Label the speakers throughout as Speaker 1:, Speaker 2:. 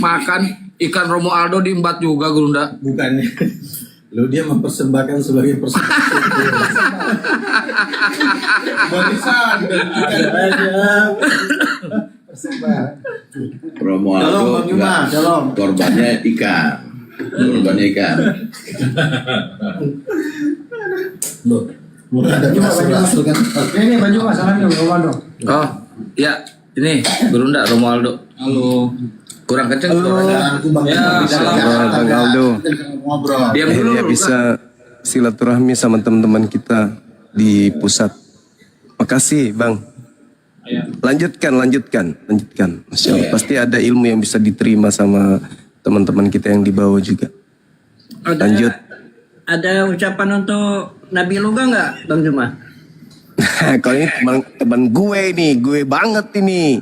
Speaker 1: makan ikan Romualdo diembat juga Gurunda.
Speaker 2: Bukannya lo dia mempersembahkan sebagai persembahkan. Barisan dan ada aja. Persembahan.
Speaker 3: Romualdo korbannya ikan. Korbannya ikan.
Speaker 2: Loh, ada rasul kan?
Speaker 4: Ini baju masalahnya Romualdo.
Speaker 1: Oh, ya ini Gurunda Romualdo.
Speaker 5: Halo.
Speaker 1: Kurang kenceng suaranya.
Speaker 5: Ya, salam.
Speaker 6: Bang Aldo.
Speaker 2: Ngobrol.
Speaker 1: Diam dulu.
Speaker 6: Akhirnya bisa silaturahmi sama teman-teman kita di pusat. Makasih Bang. Lanjutkan. Masya Allah. Pasti ada ilmu yang bisa diterima sama teman-teman kita yang di bawah juga. Lanjut.
Speaker 7: Ada ucapan untuk Nabi Luga nggak, Bang Juma?
Speaker 6: Kalau ini teman gue nih, gue banget ini.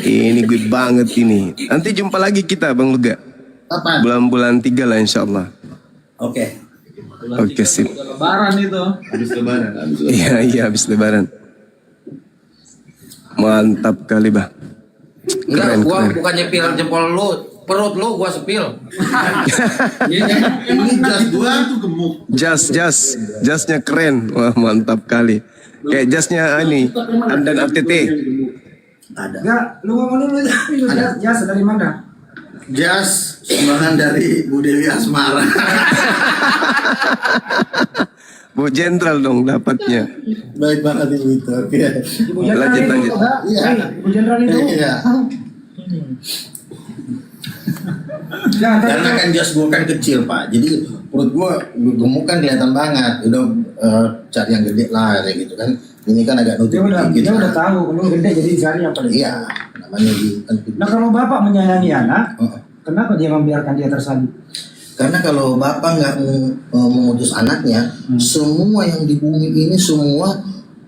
Speaker 6: Ini gue banget ini. Nanti jumpa lagi kita Bang Luga.
Speaker 2: Apa?
Speaker 6: Bulan-bulan 3 lah insya Allah.
Speaker 2: Oke.
Speaker 6: Oke sip.
Speaker 5: Lebaran itu.
Speaker 3: Habis lebaran.
Speaker 6: Iya habis lebaran. Mantap kali bah.
Speaker 1: Enggak, gua
Speaker 6: keren.
Speaker 1: bukannya pil jempol lu, perut lu gua sepil.
Speaker 2: Ini jas gua tuh gemuk.
Speaker 6: Jasnya keren. Wah mantap kali. Kayak jasnya ini Andan ATT.
Speaker 2: Ada.
Speaker 4: Enggak, lu ngomong dulu jas dari mana?
Speaker 2: Jas sumbangan dari Bu Dewi Asmara.
Speaker 6: Bu Jenderal dong dapatnya.
Speaker 2: Baik banget Ibu itu. Oke.
Speaker 4: Ibu Jenderal
Speaker 6: Lanjut,
Speaker 4: itu,
Speaker 6: lanjut.
Speaker 4: enggak?
Speaker 2: Iya.
Speaker 4: Ibu Jenderal itu.
Speaker 2: Iya.
Speaker 4: Jangan
Speaker 2: Karena kan jas gua kan kecil Pak, jadi perut gua gemuk kan kelihatan banget. Udah cari yang gede lah kayak gitu kan. Ini kan agak nutup
Speaker 4: dia udah tahu lu gede jadi cari yang paling.
Speaker 2: Iya, namanya di.
Speaker 4: Nah kalau bapak menyayangi anak,
Speaker 2: Heeh.
Speaker 4: kenapa dia membiarkan dia tersalib?
Speaker 2: Karena kalau bapak nggak memutus anaknya, semua yang di bumi ini semua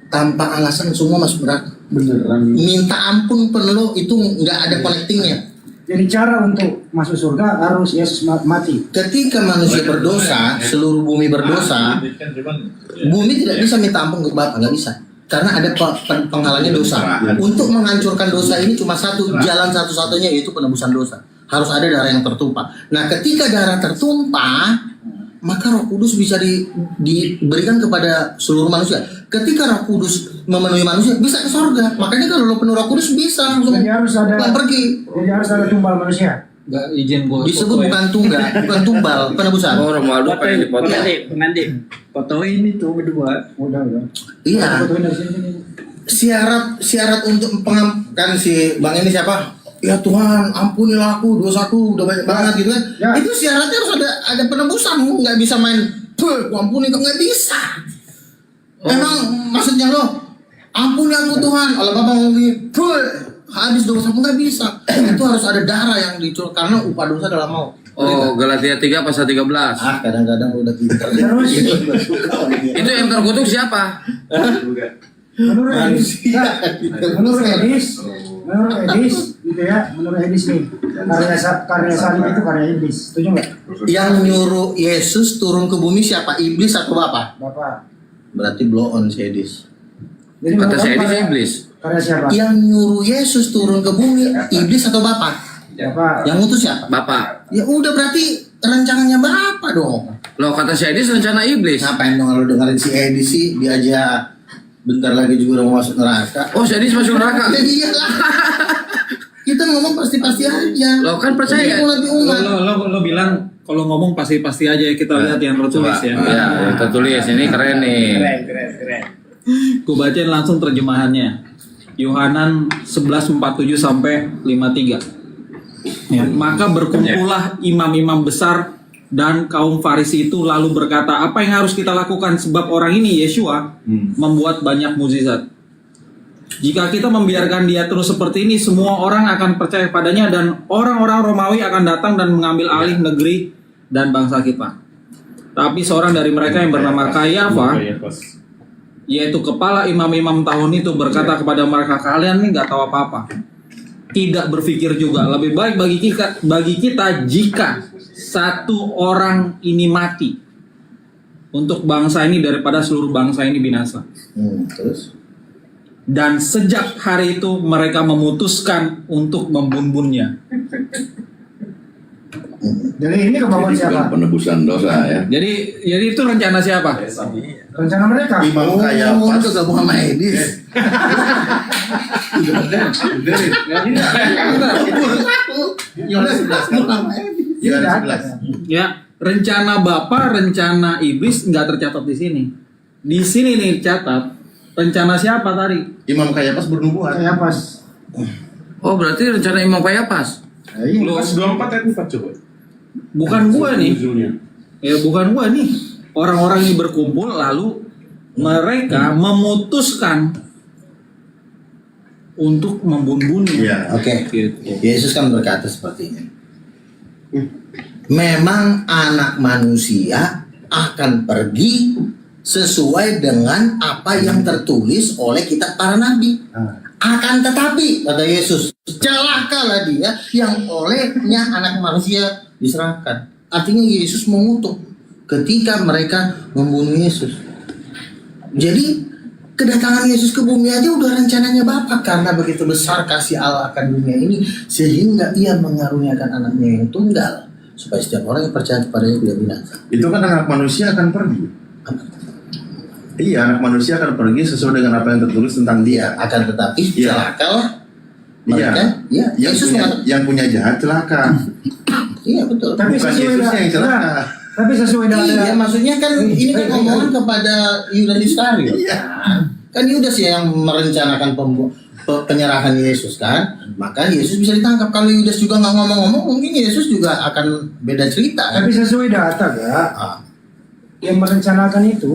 Speaker 2: tanpa alasan semua masuk neraka.
Speaker 4: Beneran.
Speaker 2: Minta ampun penuh itu nggak ada connectingnya.
Speaker 4: Jadi cara untuk masuk surga harus Yesus mati.
Speaker 2: Ketika manusia berdosa, seluruh bumi berdosa, bumi tidak bisa minta ampun ke bapak, nggak bisa. Karena ada penghalangnya dosa. Untuk menghancurkan dosa ini cuma satu jalan satu-satunya yaitu penebusan dosa. Harus ada darah yang tertumpah. Nah, ketika darah tertumpah, maka Roh Kudus bisa diberikan kepada seluruh manusia. Ketika Roh Kudus memenuhi manusia, bisa ke surga. Makanya kalau lo penuh Roh Kudus bisa langsung
Speaker 4: Jadi harus ada.
Speaker 2: pergi.
Speaker 4: Jadi harus ada tumbal manusia.
Speaker 5: Enggak izin gua.
Speaker 2: Disebut
Speaker 5: foto ya.
Speaker 2: bukan tunggal, bukan tumbal, penebusan.
Speaker 1: Oh, Romualdo pengen dipoto.
Speaker 7: Pengantin. Fotoin itu berdua.
Speaker 4: Udah.
Speaker 2: Iya.
Speaker 4: Fotoin dari sini.
Speaker 2: Syarat untuk kan si Bang ini siapa? Ya Tuhan, ampunilah aku, dosaku udah banyak banget gitu kan.
Speaker 4: Ya.
Speaker 2: Itu syaratnya harus ada penebusan, nggak bisa main, ampuni kok nggak bisa. Emang maksudnya lo, ampuni aku Tuhan, kalau bapak ngomong gini, habis dosamu nggak bisa. Itu harus ada darah yang dicur karena upah dosa adalah maut.
Speaker 1: Oh, Galatia 3 pasal 13.
Speaker 2: Kadang-kadang udah pintar.
Speaker 4: Terus
Speaker 1: Itu yang terkutuk siapa?
Speaker 4: menurut Edis,
Speaker 2: Manusia.
Speaker 4: menurut Edis, gitu ya, menurut Edis nih, karya salib itu karya iblis, setuju nggak?
Speaker 2: Yang nyuruh Yesus turun ke bumi siapa? Iblis atau bapak?
Speaker 4: Bapak.
Speaker 2: Berarti blow on si Edis.
Speaker 4: Jadi
Speaker 1: Kata
Speaker 4: menurut
Speaker 1: saya ini
Speaker 4: karya-
Speaker 1: iblis.
Speaker 4: Karya siapa?
Speaker 2: Yang nyuruh Yesus turun ke bumi iblis atau bapak?
Speaker 4: Bapak.
Speaker 2: Yang ngutus siapa?
Speaker 1: Bapak.
Speaker 2: Ya udah berarti rencananya bapak dong.
Speaker 1: Loh kata si Edis rencana iblis.
Speaker 2: Ngapain dong kalau dengerin si Edi sih? Dia aja bentar lagi juga udah mau masuk neraka.
Speaker 1: Oh, si Edis masuk neraka.
Speaker 2: Ya iyalah. Kita ngomong pasti-pasti aja.
Speaker 1: Lo kan percaya.
Speaker 2: Lebih umat.
Speaker 5: Lo bilang kalau ngomong pasti ya kita lihat yang tertulis ya.
Speaker 1: Ya, yang tertulis ini keren nih.
Speaker 7: Keren.
Speaker 5: Ku bacain langsung terjemahannya. Yohanan 11:47 sampai 53. Ya, maka berkumpullah imam-imam besar dan kaum Farisi itu lalu berkata, apa yang harus kita lakukan sebab orang ini Yeshua membuat banyak mukjizat. Jika kita membiarkan dia terus seperti ini, semua orang akan percaya padanya dan orang-orang Romawi akan datang dan mengambil alih negeri dan bangsa kita. Tapi seorang dari mereka yang bernama Kayafa, yaitu kepala imam-imam tahun itu, berkata kepada mereka, kalian ini nggak tahu apa-apa, tidak berpikir juga. Lebih baik bagi kita jika satu orang ini mati untuk bangsa ini daripada seluruh bangsa ini binasa.
Speaker 2: Terus?
Speaker 5: Dan sejak hari itu mereka memutuskan untuk membunuhnya.
Speaker 4: Jadi ini kemauan
Speaker 3: Jadi bukan
Speaker 4: siapa?
Speaker 3: penebusan dosa ya.
Speaker 5: Jadi itu rencana siapa?
Speaker 4: Rencana mereka.
Speaker 3: Imam
Speaker 2: Oh,
Speaker 3: Kayapas
Speaker 2: itu gabungan sama Edis. Yohanes 11 kan nama Edis.
Speaker 3: Yohanes
Speaker 4: Tidak
Speaker 3: 11.
Speaker 5: Ya, rencana Bapak, rencana iblis nggak tercatat di sini. Di sini nih catat rencana siapa tadi?
Speaker 3: Imam Kayapas bernubuat.
Speaker 4: Kayak pas.
Speaker 1: Oh, berarti rencana Imam Kayapas.
Speaker 4: Iya.
Speaker 5: Lu-
Speaker 8: 24 ayat 4 coba.
Speaker 5: bukan gua nih.
Speaker 8: Judulnya.
Speaker 5: Ya bukan gua nih. Orang-orang ini berkumpul lalu mereka memutuskan untuk membunuh.
Speaker 3: Iya.
Speaker 2: Oke.
Speaker 5: Gitu.
Speaker 2: Yesus kan berkata seperti ini. Memang anak manusia akan pergi sesuai dengan apa yang tertulis oleh kitab para nabi. Akan tetapi, kata Yesus, celakalah dia yang olehnya anak manusia diserahkan. Artinya Yesus mengutuk ketika mereka membunuh Yesus. Jadi kedatangan Yesus ke bumi aja udah rencananya Bapa, karena begitu besar kasih Allah akan dunia ini sehingga ia mengaruniakan anaknya yang tunggal supaya setiap orang yang percaya kepadanya tidak binasa.
Speaker 3: Itu kan anak manusia akan pergi. Iya, anak manusia akan pergi sesuai dengan apa yang tertulis tentang dia.
Speaker 2: Akan tetapi
Speaker 3: Iya.
Speaker 2: celakalah
Speaker 3: Iya.
Speaker 2: mereka. Iya,
Speaker 3: Yang
Speaker 2: Yesus
Speaker 3: punya,
Speaker 2: mengatakan.
Speaker 3: yang punya jahat celaka.
Speaker 2: Iya betul.
Speaker 4: Tapi
Speaker 3: Bukan
Speaker 4: sesuai
Speaker 3: Yesusnya
Speaker 4: dengan
Speaker 3: yang celaka.
Speaker 4: tapi sesuai dengan
Speaker 2: Iya, maksudnya kan ini kan omongan kepada Yudas Iskariot.
Speaker 3: Iya.
Speaker 2: Kan Yudas yang merencanakan penyerahan Yesus kan. Maka Yesus bisa ditangkap. Kalau Yudas juga nggak ngomong-ngomong, mungkin Yesus juga akan beda cerita kan.
Speaker 4: tapi sesuai data gak?
Speaker 2: Ah,
Speaker 4: Yang merencanakan itu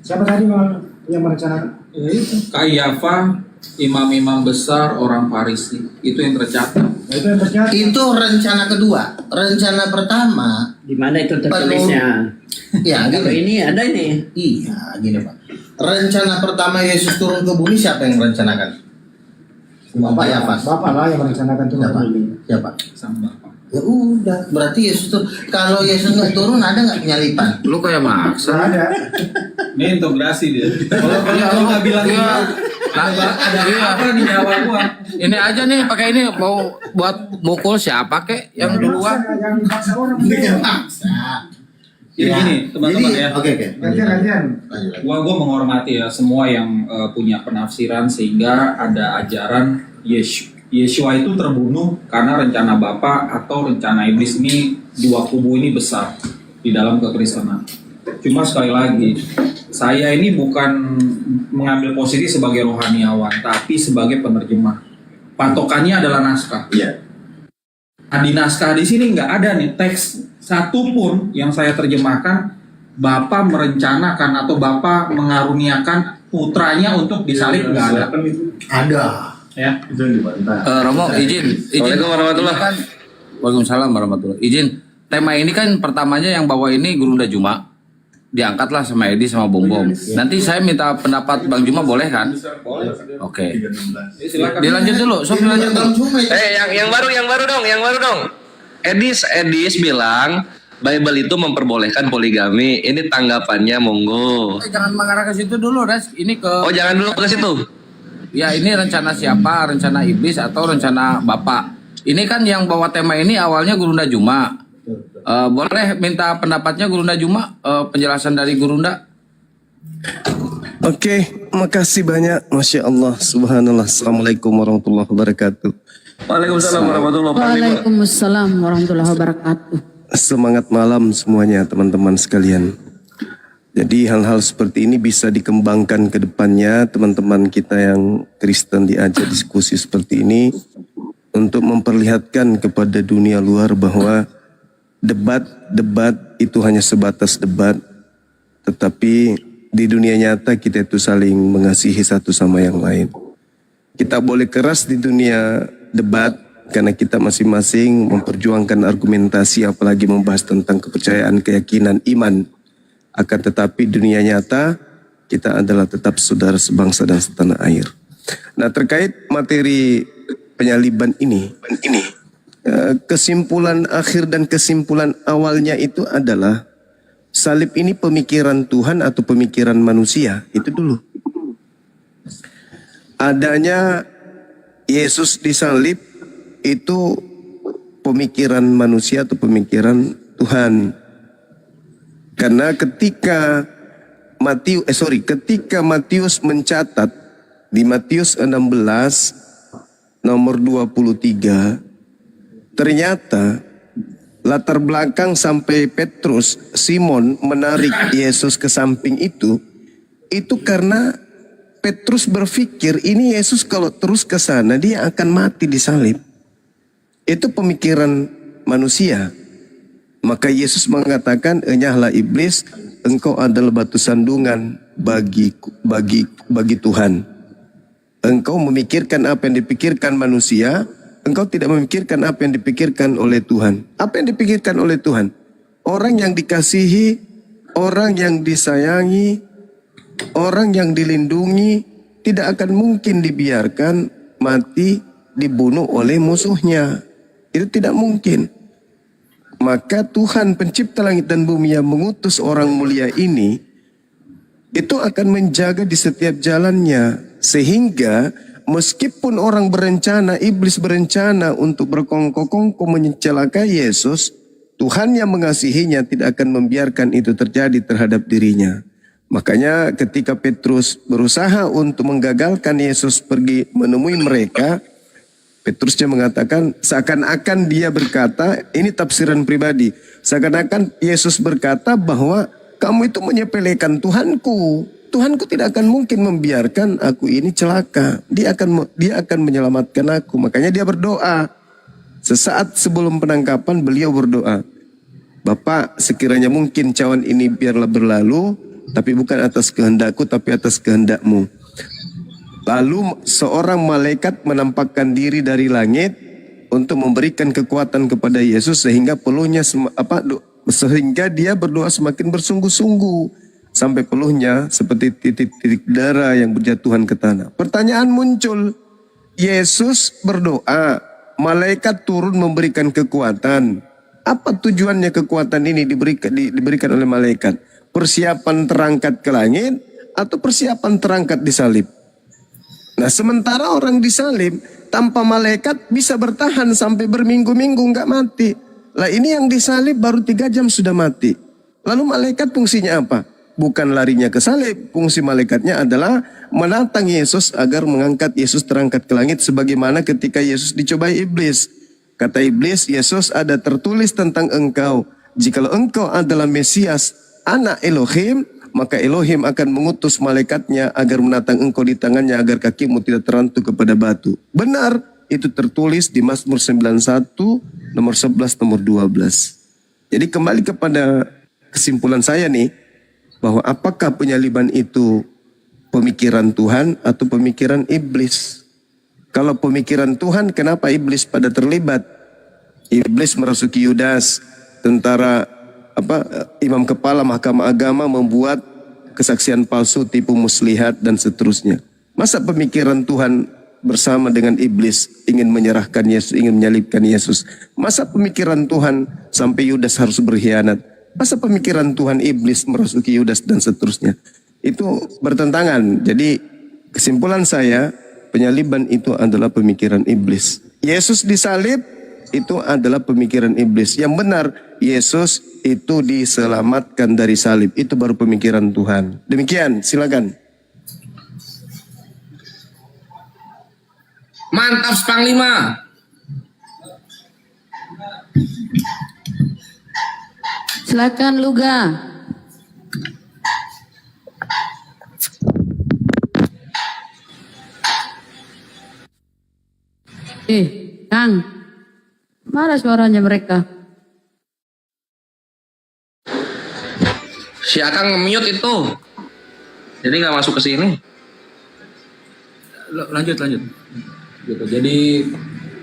Speaker 4: siapa tadi yang merencanakan?
Speaker 5: Ya itu Kayafa, imam-imam besar, orang Farisi. Itu yang tercatat.
Speaker 4: Nah, itu yang tercatat.
Speaker 2: itu rencana kedua. Rencana pertama,
Speaker 7: Di mana itu tertulisnya?
Speaker 2: ya
Speaker 7: Kalau
Speaker 2: gini.
Speaker 7: ini ada ini.
Speaker 2: Iya, gini Pak. Rencana pertama Yesus turun ke bumi siapa yang merencanakan? Bapak ya, Pak.
Speaker 4: Bapak lah yang merencanakan turun
Speaker 2: Siapa?
Speaker 4: ke bumi.
Speaker 2: Siapa?
Speaker 5: Sang Bapak.
Speaker 2: Ya udah, berarti Yesus tuh kalau Yesus nggak turun ada nggak penyalipan?
Speaker 1: Lu kayak maksa.
Speaker 4: Nggak ada.
Speaker 5: Ini integrasi dia. Kalau nggak bilang
Speaker 1: Iya.
Speaker 5: ada
Speaker 1: Iya.
Speaker 5: apa di nyawa gua?
Speaker 1: Ini aja nih pakai ini mau buat mukul siapa kek yang duluan?
Speaker 4: Yang dipaksa orang.
Speaker 2: Dengan paksa.
Speaker 5: Jadi gini, teman-teman
Speaker 2: Jadi,
Speaker 5: ya.
Speaker 2: Oke.
Speaker 4: Gantian.
Speaker 2: Lanjut.
Speaker 5: Gua menghormati ya semua yang punya penafsiran sehingga ada ajaran Yeshua itu terbunuh karena rencana Bapa atau rencana iblis ini dua kubu ini besar di dalam kekristenan. Cuma sekali lagi, saya ini bukan mengambil posisi sebagai rohaniawan, tapi sebagai penerjemah. Patokannya adalah naskah.
Speaker 3: Iya.
Speaker 5: Nah, di naskah di sini nggak ada nih teks satu pun yang saya terjemahkan Bapa merencanakan atau Bapa mengaruniakan putranya untuk disalib, nggak ada.
Speaker 2: Ada.
Speaker 5: Ya.
Speaker 3: Itu yang dibantah.
Speaker 1: Romo, izin.
Speaker 9: Assalamualaikum warahmatullahi.
Speaker 1: Ini kan, Waalaikumsalam warahmatullahi. Izin. Tema ini kan pertamanya yang bawa ini Guru Nda Juma. Diangkatlah sama Edi sama Bom Bom. Nanti saya minta pendapat Bang Juma boleh kan? Oke.
Speaker 5: Silakan.
Speaker 1: Dilanjut dulu, sob dilanjut dulu.
Speaker 9: Yang baru dong. Edis bilang Bible itu memperbolehkan poligami. Ini tanggapannya monggo.
Speaker 1: Jangan mengarah ke situ dulu, Res. Ini ke
Speaker 9: Oh, jangan dulu ke situ.
Speaker 1: ya ini rencana siapa? Rencana iblis atau rencana Bapak? Ini kan yang bawa tema ini awalnya Guru Nda Juma. Boleh minta pendapatnya Guru Nda Juma, penjelasan dari Guru Nda?
Speaker 6: Oke, makasih banyak. Masya Allah, subhanallah. Assalamualaikum warahmatullahi wabarakatuh.
Speaker 9: Waalaikumsalam warahmatullahi wabarakatuh.
Speaker 10: Waalaikumsalam warahmatullahi wabarakatuh.
Speaker 6: Semangat malam semuanya teman-teman sekalian. Jadi hal-hal seperti ini bisa dikembangkan ke depannya. Teman-teman kita yang Kristen diajak diskusi seperti ini untuk memperlihatkan kepada dunia luar bahwa debat itu hanya sebatas debat. Tetapi di dunia nyata kita itu saling mengasihi satu sama yang lain. Kita boleh keras di dunia debat karena kita masing-masing memperjuangkan argumentasi apalagi membahas tentang kepercayaan, keyakinan, iman. Akan tetapi dunia nyata kita adalah tetap saudara sebangsa dan setanah air. Nah, terkait materi penyaliban ini kesimpulan akhir dan kesimpulan awalnya itu adalah salib ini pemikiran Tuhan atau pemikiran manusia, itu dulu. Adanya Yesus disalib itu pemikiran manusia atau pemikiran Tuhan. Karena ketika Matius mencatat di Matius 16 nomor 23, ternyata latar belakang sampai Simon menarik Yesus ke samping itu karena Petrus berpikir ini Yesus kalau terus ke sana dia akan mati disalib. Itu pemikiran manusia. Maka Yesus mengatakan, "Enyahlah iblis, engkau adalah batu sandungan bagi Tuhan." Engkau memikirkan apa yang dipikirkan manusia, engkau tidak memikirkan apa yang dipikirkan oleh Tuhan. Apa yang dipikirkan oleh Tuhan? Orang yang dikasihi, orang yang disayangi, orang yang dilindungi tidak akan mungkin dibiarkan mati dibunuh oleh musuhnya. Itu tidak mungkin. Maka Tuhan pencipta langit dan bumi yang mengutus orang mulia ini itu akan menjaga di setiap jalannya. Sehingga meskipun orang berencana, iblis berencana untuk berkongkong-kongkong mencelakai Yesus, Tuhan yang mengasihinya tidak akan membiarkan itu terjadi terhadap dirinya. Makanya ketika Petrus berusaha untuk menggagalkan Yesus pergi menemui mereka, Petrusnya mengatakan seakan-akan dia berkata, ini tafsiran pribadi, seakan-akan Yesus berkata bahwa kamu itu menyepelekan Tuhanku. Tuhanku tidak akan mungkin membiarkan aku ini celaka. Dia akan menyelamatkan aku. Makanya dia berdoa. Sesaat sebelum penangkapan beliau berdoa, "Bapak, sekiranya mungkin cawan ini biarlah berlalu, tapi bukan atas kehendakku tapi atas kehendak-Mu." Lalu seorang malaikat menampakkan diri dari langit untuk memberikan kekuatan kepada Yesus sehingga sehingga dia berdoa semakin bersungguh-sungguh sampai peluhnya seperti titik-titik darah yang berjatuhan ke tanah. Pertanyaan muncul, Yesus berdoa, malaikat turun memberikan kekuatan. Apa tujuannya kekuatan ini diberikan oleh malaikat? Persiapan terangkat ke langit atau persiapan terangkat disalib? Nah, sementara orang disalib tanpa malaikat bisa bertahan sampai berminggu-minggu nggak mati. Lah ini yang disalib baru 3 jam sudah mati. Lalu malaikat fungsinya apa? Bukan larinya ke salib. Fungsi malaikatnya adalah menantang Yesus agar mengangkat Yesus terangkat ke langit sebagaimana ketika Yesus dicobai iblis. Kata iblis, Yesus ada tertulis tentang engkau. Jikalau engkau adalah Mesias, anak Elohim, maka Elohim akan mengutus malaikatnya agar menatang engkau di tangannya agar kakimu tidak terantuk kepada batu. Benar, itu tertulis di Mazmur 91, nomor 11, nomor 12. Jadi kembali kepada kesimpulan saya nih, bahwa apakah penyaliban itu pemikiran Tuhan atau pemikiran iblis? Kalau pemikiran Tuhan, kenapa iblis pada terlibat? Iblis merasuki Yudas, tentara imam kepala mahkamah agama, membuat kesaksian palsu, tipu muslihat dan seterusnya. Masa pemikiran Tuhan bersama dengan iblis ingin menyerahkan Yesus, ingin menyalibkan Yesus? Masa pemikiran Tuhan sampai Yudas harus berkhianat? Masa pemikiran Tuhan iblis merasuki Yudas dan seterusnya? Itu bertentangan. Jadi kesimpulan saya, penyaliban itu adalah pemikiran iblis. Yesus disalib itu adalah pemikiran iblis. Yang benar, Yesus itu diselamatkan dari salib. Itu baru pemikiran Tuhan. Demikian, silakan.
Speaker 1: Mantap, Panglima.
Speaker 10: Silakan Luga. Kang, mana suaranya mereka?
Speaker 9: Si Akang mute itu. Jadi nggak masuk ke sini.
Speaker 5: Lanjut. Gitu. Jadi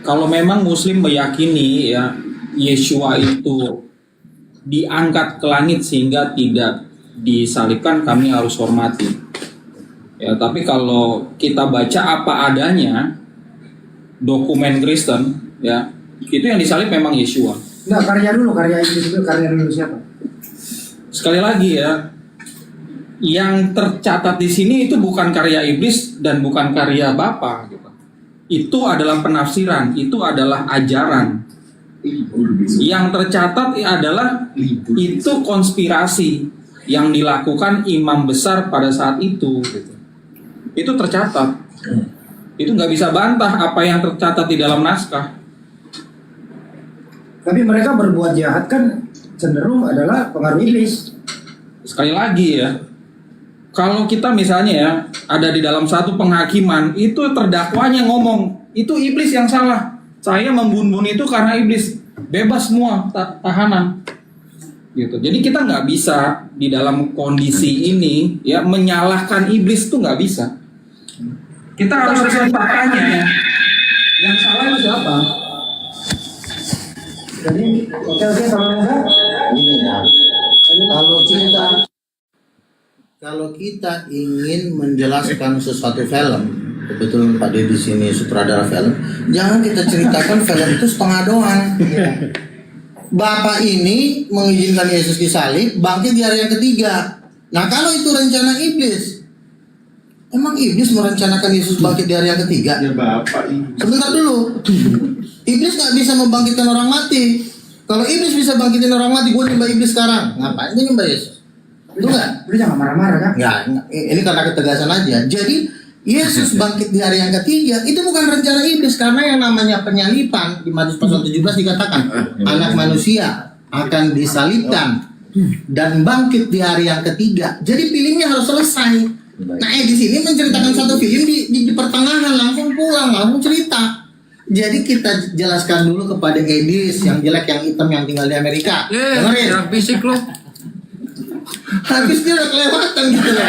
Speaker 5: kalau memang Muslim meyakini ya Yeshua itu diangkat ke langit sehingga tidak disalibkan, kami harus hormati. Ya, tapi kalau kita baca apa adanya dokumen Kristen, ya itu yang disalib memang Yeshua.
Speaker 4: Enggak, karya iblis itu karya dulu siapa?
Speaker 5: Sekali lagi ya, yang tercatat di sini itu bukan karya iblis dan bukan karya Bapa gitu. Itu adalah penafsiran, itu adalah ajaran. Yang tercatat adalah itu konspirasi yang dilakukan imam besar pada saat itu. Gitu. Itu tercatat. Itu nggak bisa bantah apa yang tercatat di dalam naskah.
Speaker 4: Tapi mereka berbuat jahat kan cenderung adalah pengaruh iblis.
Speaker 5: Sekali lagi ya, kalau kita misalnya ya ada di dalam satu penghakiman, itu terdakwanya ngomong itu iblis yang salah. Saya membunuh itu karena iblis. Bebas semua tahanan. Gitu. Jadi kita nggak bisa di dalam kondisi ini ya menyalahkan iblis tuh nggak bisa. Kita harus bertanya yang salah itu siapa?
Speaker 4: Jadi oke kalau enggak
Speaker 2: Ini ya. Kalau kita ingin menjelaskan sesuatu film, kebetulan Pak Deddy di sini sutradara film, jangan kita ceritakan film itu setengah doang. Bapak ini mengizinkan Yesus disalib, bangkit di hari yang ketiga. Nah kalau itu rencana iblis, emang iblis merencanakan Yesus bangkit di hari yang ketiga?
Speaker 3: Ya Bapak ini.
Speaker 2: Sebentar dulu. Iblis nggak bisa membangkitkan orang mati. Kalau iblis bisa bangkitin orang mati, gue nyembah iblis sekarang. Ngapain gue nyembah Yesus? Itu nggak?
Speaker 4: lu jangan marah-marah kan?
Speaker 2: Nggak. Ini karena ketegasan aja. Jadi Yesus bangkit di hari yang ketiga itu bukan rencana iblis, karena yang namanya penyalipan di Matius pasal 17 dikatakan anak manusia akan disalibkan dan bangkit di hari yang ketiga. Jadi filmnya harus selesai. Nah, di sini menceritakan satu film di pertengahan langsung pulang, langsung cerita. Jadi kita jelaskan dulu kepada Edis yang jelek, yang hitam, yang tinggal di Amerika. Dengerin.
Speaker 1: Serang fisik lo.
Speaker 2: Habis dia udah kelewatan gitu loh.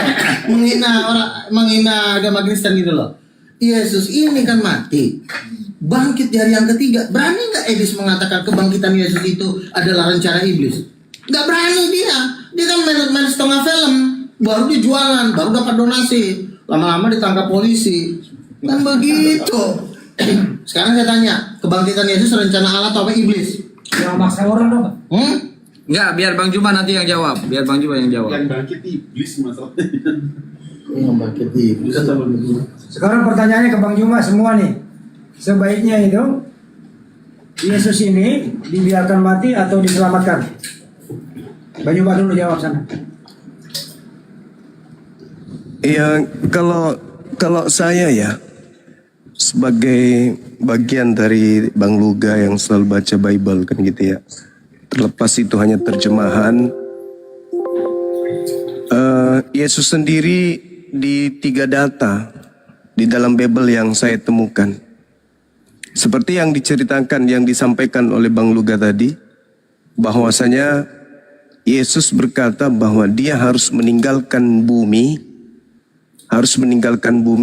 Speaker 2: Menghina agama Kristen gitu loh. Yesus ini kan mati, bangkit di hari yang ketiga. Berani nggak Edis mengatakan kebangkitan Yesus itu adalah rencana iblis? Nggak berani dia. Dia kan main setengah film, baru dia jualan, baru dapat donasi, lama-lama ditangkap polisi. Kan begitu. Sekarang saya tanya, kebangkitan Yesus rencana Allah atau apa iblis?
Speaker 4: Jangan maksa orang dong.
Speaker 1: Enggak, biar Bang Juma nanti yang jawab. Biar Bang Juma yang jawab.
Speaker 3: Yang bangkit iblis masalahnya.
Speaker 2: Yang bangkit iblis.
Speaker 4: Sekarang pertanyaannya ke Bang Juma semua nih. Sebaiknya itu Yesus ini dibiarkan mati atau diselamatkan? Bang Juma dulu jawab sana.
Speaker 6: Ya, kalau saya ya sebagai bagian dari Bang Luga yang selalu baca Bible kan gitu ya. Terlepas itu hanya terjemahan, Yesus sendiri di 3 data di dalam Bible yang saya temukan. Seperti yang diceritakan, yang disampaikan oleh Bang Luga tadi, bahwasanya Yesus berkata bahwa dia harus meninggalkan bumi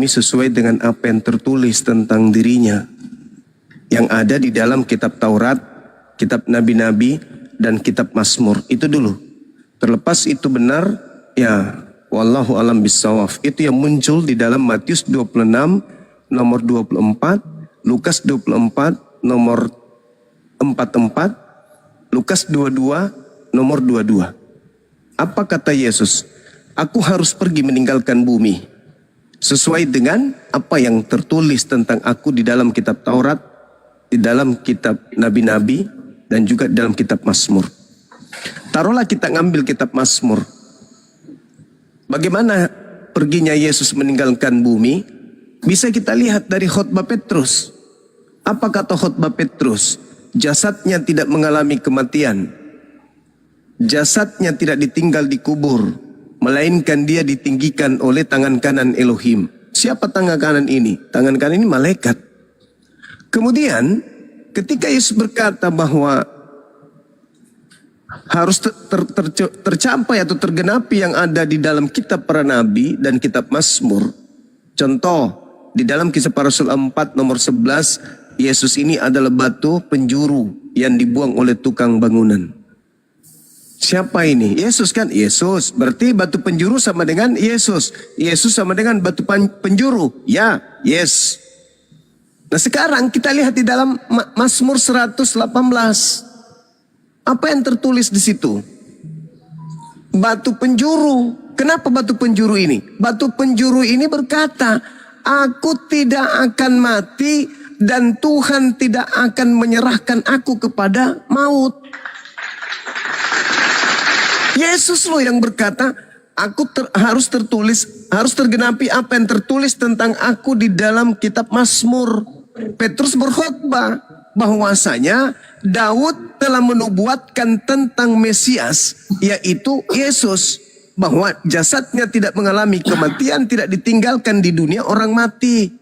Speaker 6: sesuai dengan apa yang tertulis tentang dirinya, yang ada di dalam kitab Taurat, kitab Nabi-Nabi, dan kitab Mazmur. Itu dulu. Terlepas itu benar, ya wallahu alam bisawaf. Itu yang muncul di dalam Matius 26 nomor 24, Lukas 24 nomor 44, Lukas 22 nomor 22. Apa kata Yesus? Aku harus pergi meninggalkan bumi sesuai dengan apa yang tertulis tentang aku di dalam kitab Taurat, di dalam kitab Nabi-Nabi, dan juga dalam kitab Mazmur. Taruhlah kita ngambil kitab Mazmur. Bagaimana perginya Yesus meninggalkan bumi? Bisa kita lihat dari khotbah Petrus. Apa kata khotbah Petrus? Jasadnya tidak mengalami kematian. Jasadnya tidak ditinggal di kubur, melainkan dia ditinggikan oleh tangan kanan Elohim. Siapa tangan kanan ini? Tangan kanan ini malaikat. Kemudian ketika Yesus berkata bahwa harus tercapai atau tergenapi yang ada di dalam kitab para nabi dan kitab Mazmur. Contoh, di dalam Kisah Para Rasul 4 nomor 11, Yesus ini adalah batu penjuru yang dibuang oleh tukang bangunan. Siapa ini? Yesus kan? Yesus. Berarti batu penjuru sama dengan Yesus. Yesus sama dengan batu penjuru. Ya, yes. Nah sekarang kita lihat di dalam Mazmur 118. Apa yang tertulis di situ? Batu penjuru. Kenapa batu penjuru ini? Batu penjuru ini berkata, aku tidak akan mati, dan Tuhan tidak akan menyerahkan aku kepada maut. Yesus loh yang berkata, harus tergenapi apa yang tertulis tentang aku di dalam kitab Mazmur. Petrus berkhotbah bahwasanya Daud telah menubuatkan tentang Mesias, yaitu Yesus, bahwa jasadnya tidak mengalami kematian, tidak ditinggalkan di dunia orang mati.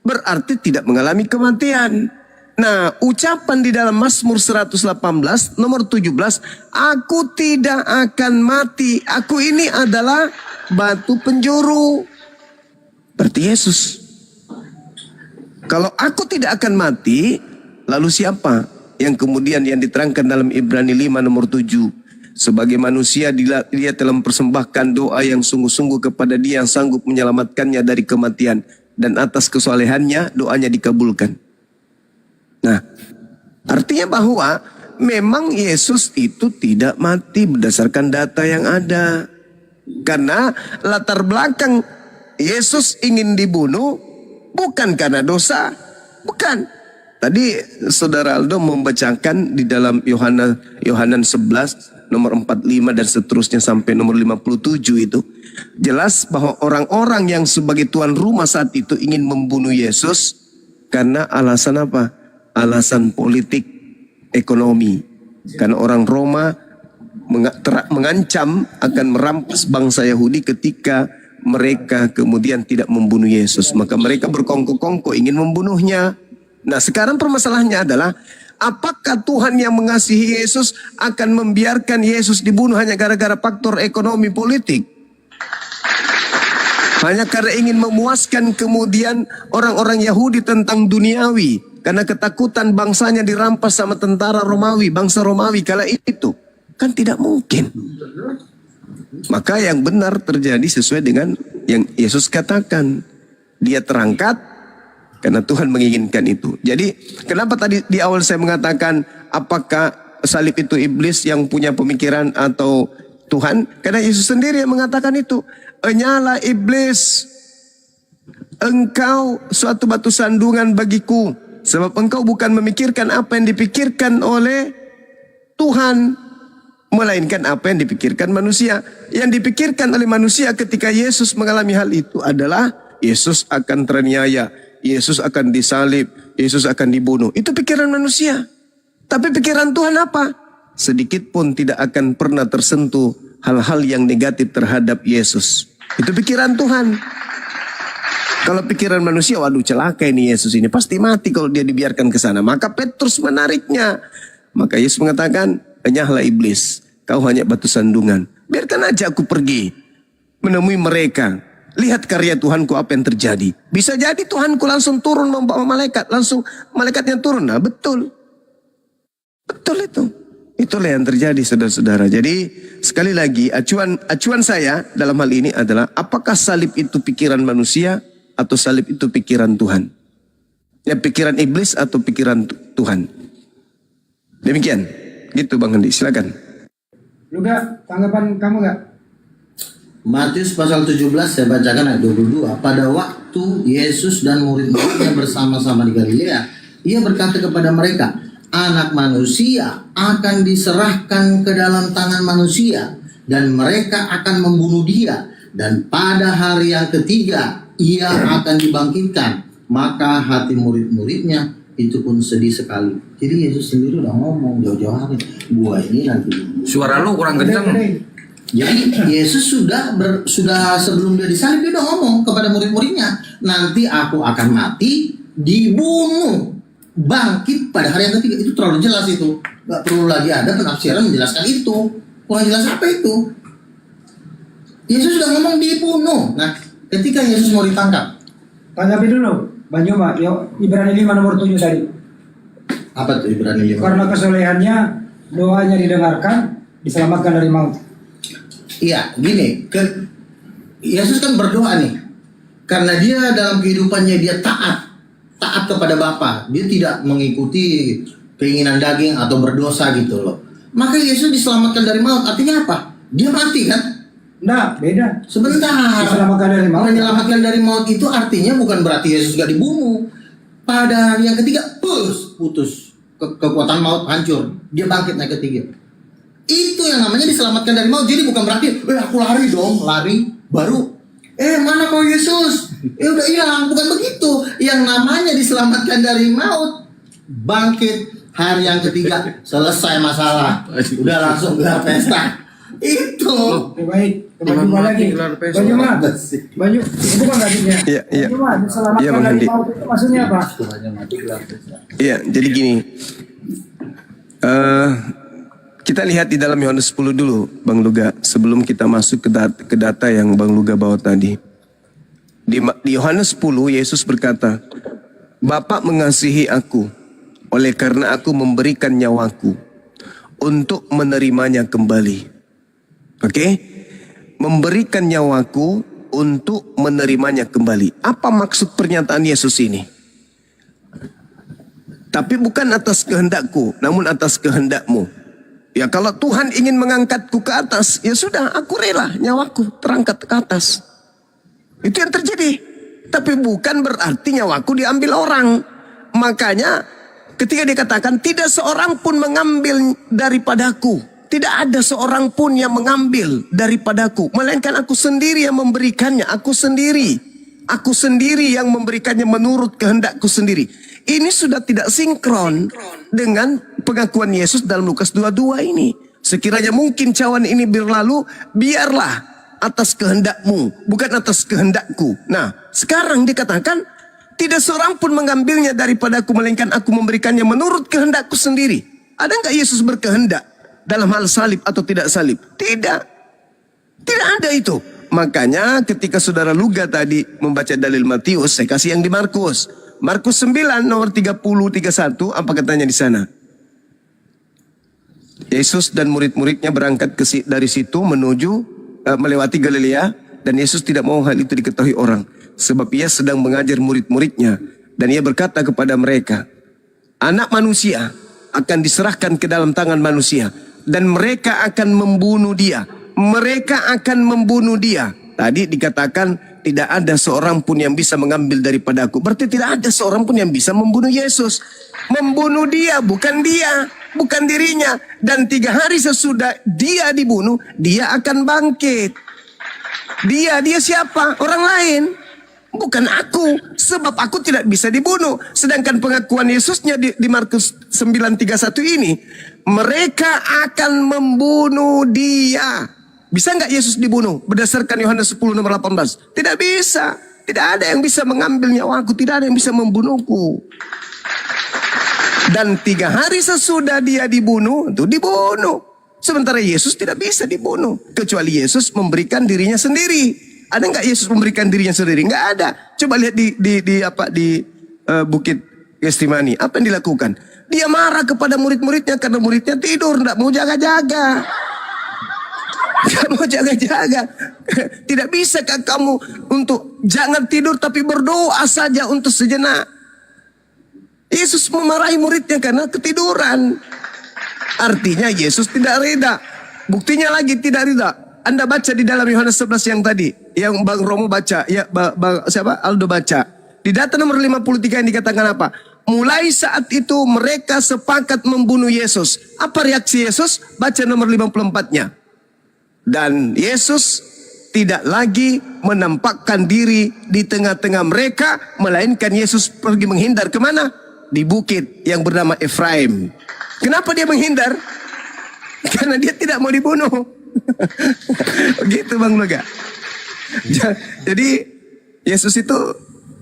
Speaker 6: Berarti tidak mengalami kematian. Nah, ucapan di dalam Mazmur 118 nomor 17, aku tidak akan mati, aku ini adalah batu penjuru. Berarti Yesus. Kalau aku tidak akan mati, lalu siapa? Yang kemudian yang diterangkan dalam Ibrani 5 nomor 7. Sebagai manusia dia telah mempersembahkan doa yang sungguh-sungguh kepada Dia yang sanggup menyelamatkannya dari kematian. Dan atas kesolehannya doanya dikabulkan. Nah, artinya bahwa memang Yesus itu tidak mati berdasarkan data yang ada. Karena latar belakang Yesus ingin dibunuh bukan karena dosa. Bukan. Tadi Saudara Aldo membacakan di dalam Yohanan 11 nomor 45 dan seterusnya sampai nomor 57 itu. Jelas bahwa orang-orang yang sebagai tuan rumah saat itu ingin membunuh Yesus karena alasan apa? Alasan politik, ekonomi. Karena orang Roma mengancam akan merampas bangsa Yahudi ketika mereka kemudian tidak membunuh Yesus. Maka mereka berkongkol-kongkol ingin membunuhnya. Nah, sekarang permasalahannya adalah apakah Tuhan yang mengasihi Yesus akan membiarkan Yesus dibunuh hanya gara-gara faktor ekonomi politik? Hanya karena ingin memuaskan kemudian orang-orang Yahudi tentang duniawi. Karena ketakutan bangsanya dirampas sama tentara Romawi, bangsa Romawi kala itu. Kan tidak mungkin. Maka yang benar terjadi sesuai dengan yang Yesus katakan. Dia terangkat karena Tuhan menginginkan itu. Jadi kenapa tadi di awal saya mengatakan apakah salib itu iblis yang punya pemikiran atau Tuhan? Karena Yesus sendiri yang mengatakan itu. Enyalah iblis, engkau suatu batu sandungan bagiku. Sebab engkau bukan memikirkan apa yang dipikirkan oleh Tuhan, melainkan apa yang dipikirkan manusia. Yang dipikirkan oleh manusia ketika Yesus mengalami hal itu adalah Yesus akan teraniaya, Yesus akan disalib, Yesus akan dibunuh. Itu pikiran manusia. Tapi pikiran Tuhan apa? Sedikit pun tidak akan pernah tersentuh hal-hal yang negatif terhadap Yesus. Itu pikiran Tuhan. Kalau pikiran manusia, waduh celaka ini Yesus ini. Pasti mati kalau dia dibiarkan ke sana. Maka Petrus menariknya. Maka Yesus mengatakan, enyahlah iblis. Kau hanya batu sandungan. Biarkan aja aku pergi. Menemui mereka. Lihat karya Tuhanku apa yang terjadi. Bisa jadi Tuhanku langsung turun membawa malaikat. Langsung malaikatnya turun. Nah betul. Betul itu. Itulah yang terjadi saudara-saudara. Jadi sekali lagi acuan saya dalam hal ini adalah apakah salib itu pikiran manusia atau salib itu pikiran Tuhan? Ya pikiran iblis atau pikiran Tuhan? Demikian. Gitu Bang Andi, silakan.
Speaker 4: Juga tanggapan kamu nggak?
Speaker 2: Matius pasal 17 saya bacakan ayat 22. Pada waktu Yesus dan murid-muridnya bersama-sama di Galilea, ia berkata kepada mereka, Anak manusia akan diserahkan ke dalam tangan manusia dan mereka akan membunuh dia, dan pada hari yang ketiga ia akan dibangkitkan. Maka hati murid-muridnya itu pun sedih sekali. Jadi Yesus sendiri udah ngomong jauh-jauh hari, gua ini nanti.
Speaker 1: Suara lu kurang kencang.
Speaker 2: Jadi Yesus sudah sebelum dia disalib dia udah ngomong kepada murid-muridnya, nanti aku akan mati, dibunuh, bangkit pada hari yang ketiga. Itu terlalu jelas itu. Gak perlu lagi ada penafsiran menjelaskan itu. Kurang jelas apa itu? Yesus sudah ngomong dibunuh. Nah, ketika Yesus mau ditangkap,
Speaker 4: Tanggapi dulu, Bang Juma, Ibrani 5 nomor 7 tadi.
Speaker 2: apa tuh Ibrani 5?
Speaker 4: Karena kesolehannya, doanya didengarkan, diselamatkan dari maut.
Speaker 2: Iya, gini, Yesus kan berdoa nih. Karena dia dalam kehidupannya dia taat kepada Bapa. Dia tidak mengikuti keinginan daging atau berdosa gitu loh. Maka Yesus diselamatkan dari maut. Artinya apa? Dia mati kan?
Speaker 4: Nah, beda.
Speaker 2: Sebentar.
Speaker 4: Diselamatkan dari maut.
Speaker 2: Menyelamatkan dari maut itu artinya bukan berarti Yesus gak dibunuh. Pada hari yang ketiga, putus. Kekuatan maut hancur. Dia bangkit naik ketiga. Itu yang namanya diselamatkan dari maut. Jadi bukan berarti, aku lari dong, lari. Baru, mana kau Yesus? Udah hilang. Bukan begitu. Yang namanya diselamatkan dari maut, bangkit hari yang ketiga, selesai masalah. Udah langsung gelar pesta. Itu.
Speaker 4: Baik, Bang Juma lagi. Bang Juma, itu kan gajinya.
Speaker 6: Iya, iya.
Speaker 4: Bang Juma, diselamatkan
Speaker 6: Iya, Bang
Speaker 4: dari
Speaker 6: Handi.
Speaker 4: maut itu maksudnya apa?
Speaker 6: Iya, jadi gini. Kita lihat di dalam Yohanes 10 dulu, Bang Luga, sebelum kita masuk ke data yang Bang Luga bawa tadi. Di Yohanes 10, Yesus berkata, Bapa mengasihi aku, oleh karena aku memberikan nyawaku untuk menerimanya kembali. Oke? Memberikan nyawaku untuk menerimanya kembali. Apa maksud pernyataan Yesus ini? Tapi bukan atas kehendakku, namun atas kehendakmu. Ya kalau Tuhan ingin mengangkatku ke atas, ya sudah, aku rela nyawaku terangkat ke atas. Itu yang terjadi. Tapi bukan berarti nyawaku diambil orang. Makanya ketika dikatakan tidak seorang pun mengambil daripadaku. Tidak ada seorang pun yang mengambil daripadaku. Melainkan aku sendiri yang memberikannya. Aku sendiri yang memberikannya menurut kehendakku sendiri. Ini sudah tidak sinkron dengan pengakuan Yesus dalam Lukas 22 ini. Sekiranya mungkin cawan ini berlalu, biarlah atas kehendakmu, bukan atas kehendakku. Nah, sekarang dikatakan tidak seorang pun mengambilnya daripadaku, melainkan aku memberikannya menurut kehendakku sendiri. Ada nggak Yesus berkehendak dalam hal salib atau tidak salib? Tidak. Tidak ada itu. Makanya ketika saudara Luga tadi membaca dalil Matius, saya kasih yang di Markus. Markus 9 nomor 30-31, apa katanya di sana? Yesus dan murid-muridnya berangkat dari situ menuju melewati Galilea, dan Yesus tidak mau hal itu diketahui orang, sebab ia sedang mengajar murid-muridnya, dan ia berkata kepada mereka, Anak manusia akan diserahkan ke dalam tangan manusia, dan mereka akan membunuh dia. Mereka akan membunuh dia. Tadi dikatakan tidak ada seorang pun yang bisa mengambil daripadaku. Berarti tidak ada seorang pun yang bisa membunuh Yesus. Membunuh dia, bukan dia, bukan dirinya. Dan 3 hari sesudah dia dibunuh, dia akan bangkit. Dia siapa? Orang lain. Bukan aku, sebab aku tidak bisa dibunuh. Sedangkan pengakuan Yesusnya di Markus 9:31 ini, mereka akan membunuh dia. Bisa nggak Yesus dibunuh? Berdasarkan Yohanes 10 nomor 18. Tidak bisa. Tidak ada yang bisa mengambil nyawaku. Tidak ada yang bisa membunuhku. Dan 3 hari sesudah dia dibunuh, itu dibunuh. Sementara Yesus tidak bisa dibunuh. Kecuali Yesus memberikan dirinya sendiri. Ada nggak Yesus memberikan dirinya sendiri? Nggak ada. Coba lihat di Bukit Getsemani. Apa yang dilakukan? Dia marah kepada murid-muridnya karena muridnya tidur, nggak mau jaga-jaga. Nggak mau jaga-jaga. Tidak bisakah kamu untuk jangan tidur tapi berdoa saja untuk sejenak? Yesus memarahi muridnya karena ketiduran. Artinya Yesus tidak reda. Buktinya lagi tidak reda. Anda baca di dalam Yohanes 11 yang tadi, yang Bang Romo baca, ya siapa? Aldo baca. Di data nomor 53 yang dikatakan apa? Mulai saat itu mereka sepakat membunuh Yesus. Apa reaksi Yesus? Baca nomor 54-nya. Dan Yesus tidak lagi menampakkan diri di tengah-tengah mereka, melainkan Yesus pergi menghindar kemana? Di bukit yang bernama Efraim. Kenapa dia menghindar? Karena dia tidak mau dibunuh. Gitu Bang Loga. Jadi Yesus itu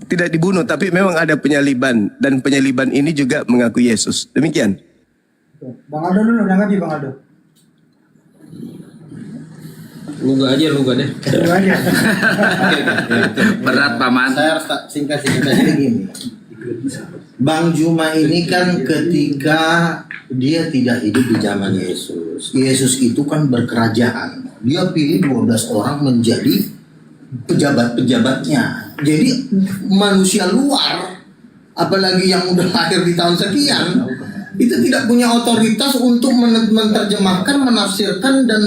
Speaker 6: tidak dibunuh, tapi memang ada penyaliban, dan penyaliban ini juga mengaku Yesus. Demikian.
Speaker 4: Bang Aldo dulu, nanggapi Bang Aldo.
Speaker 9: Luga deh.
Speaker 4: Dulu aja.
Speaker 1: Berat paman.
Speaker 2: Saya harus singkat jadi gini. Bang Juma ini kan ketika dia tidak hidup di zaman Yesus. Yesus itu kan berkerajaan. Dia pilih 12 orang menjadi pejabat-pejabatnya. Jadi manusia luar, apalagi yang udah lahir di tahun sekian, itu tidak punya otoritas untuk menerjemahkan, menafsirkan, dan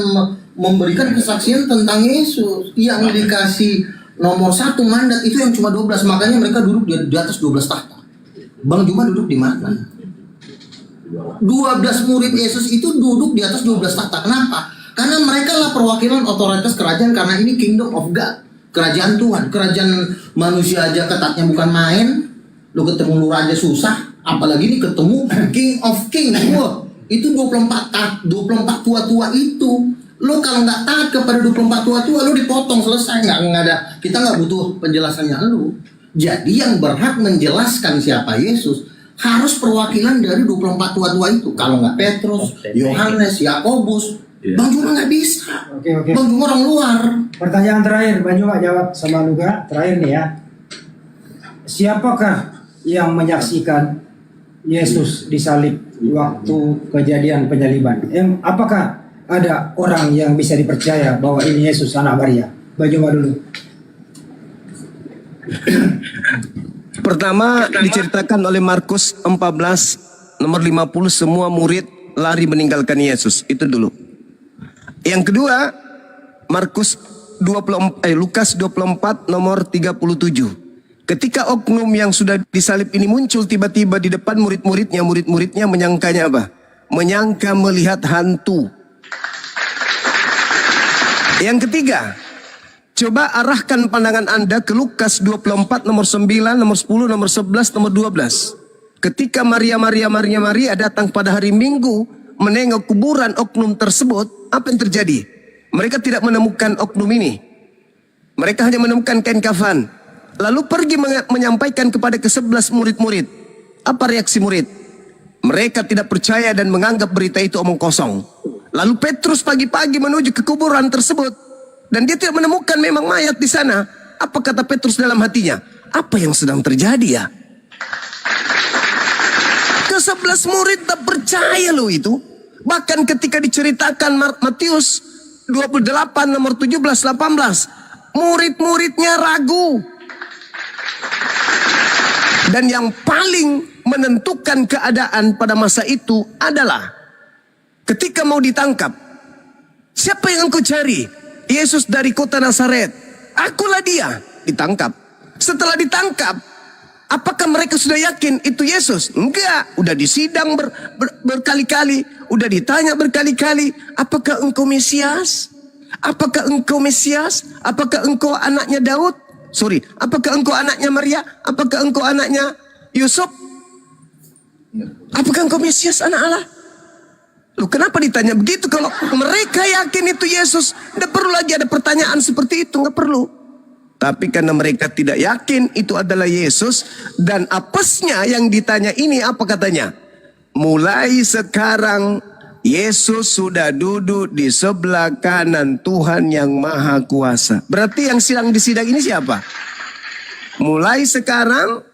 Speaker 2: memberikan kesaksian tentang Yesus. Yang dikasih nomor 1 mandat itu yang cuma 12. Makanya mereka duduk di atas 12 tahta. Bang Juma duduk di mana? 12 murid Yesus itu duduk di atas 12 tahta. Kenapa? Karena mereka lah perwakilan otoritas kerajaan, karena ini kingdom of God. Kerajaan Tuhan. Kerajaan manusia aja ketatnya bukan main. Lu ketemu lu raja susah, apalagi ini ketemu King of King. Wah, itu 24 tua-tua itu. Lo kalau nggak taat kepada 24 tua-tua, lo dipotong, selesai. Nggak ada, kita nggak butuh penjelasannya lo. Jadi yang berhak menjelaskan siapa Yesus harus perwakilan dari 24 tua-tua itu. Kalau nggak Petrus, Yohanes, Yakobus, Bang Juma nggak bisa.
Speaker 4: Oke.
Speaker 2: Bang Juma orang luar.
Speaker 4: Pertanyaan terakhir, Bang Juma jawab sama Luga. Terakhir nih ya. Siapakah yang menyaksikan Yesus disalib waktu kejadian penyaliban? Apakah ada orang yang bisa dipercaya bahwa ini Yesus anak Maria? Bang Juma dulu.
Speaker 6: Pertama diceritakan oleh Markus 14 nomor 50, semua murid lari meninggalkan Yesus. Itu dulu. Yang kedua, Lukas 24 nomor 37. Ketika oknum yang sudah disalib ini muncul tiba-tiba di depan murid-muridnya menyangkanya apa? Menyangka melihat hantu. Yang ketiga, coba arahkan pandangan Anda ke Lukas 24 nomor 9, nomor 10, nomor 11, nomor 12. Ketika Maria datang pada hari Minggu menengok kuburan oknum tersebut, apa yang terjadi? Mereka tidak menemukan oknum ini. Mereka hanya menemukan kain kafan. Lalu pergi menyampaikan kepada ke-11 murid-murid. Apa reaksi murid? Mereka tidak percaya dan menganggap berita itu omong kosong. Lalu Petrus pagi-pagi menuju ke kuburan tersebut. Dan dia tidak menemukan memang mayat di sana. Apa kata Petrus dalam hatinya? Apa yang sedang terjadi ya? Ke-11 murid tak percaya loh itu. Bahkan ketika diceritakan Matius 28 nomor 17-18. Murid-muridnya ragu. Dan yang paling menentukan keadaan pada masa itu adalah ketika mau ditangkap. Siapa yang engkau cari? Yesus dari kota Nazaret. Akulah dia. Ditangkap. Setelah ditangkap, apakah mereka sudah yakin itu Yesus? Enggak. Udah disidang berkali-kali. Udah ditanya berkali-kali. Apakah engkau Mesias? Apakah engkau Mesias? Apakah engkau anaknya Daud? Apakah engkau anaknya Maria? Apakah engkau anaknya Yusuf? Apakah engkau Mesias, anak Allah? Loh, kenapa ditanya begitu? Kalau mereka yakin itu Yesus, tidak perlu lagi ada pertanyaan seperti itu, nggak perlu. Tapi karena mereka tidak yakin itu adalah Yesus, dan apesnya yang ditanya ini apa katanya? Mulai sekarang Yesus sudah duduk di sebelah kanan Tuhan yang Maha Kuasa. Berarti yang sedang disidang ini siapa? Mulai sekarang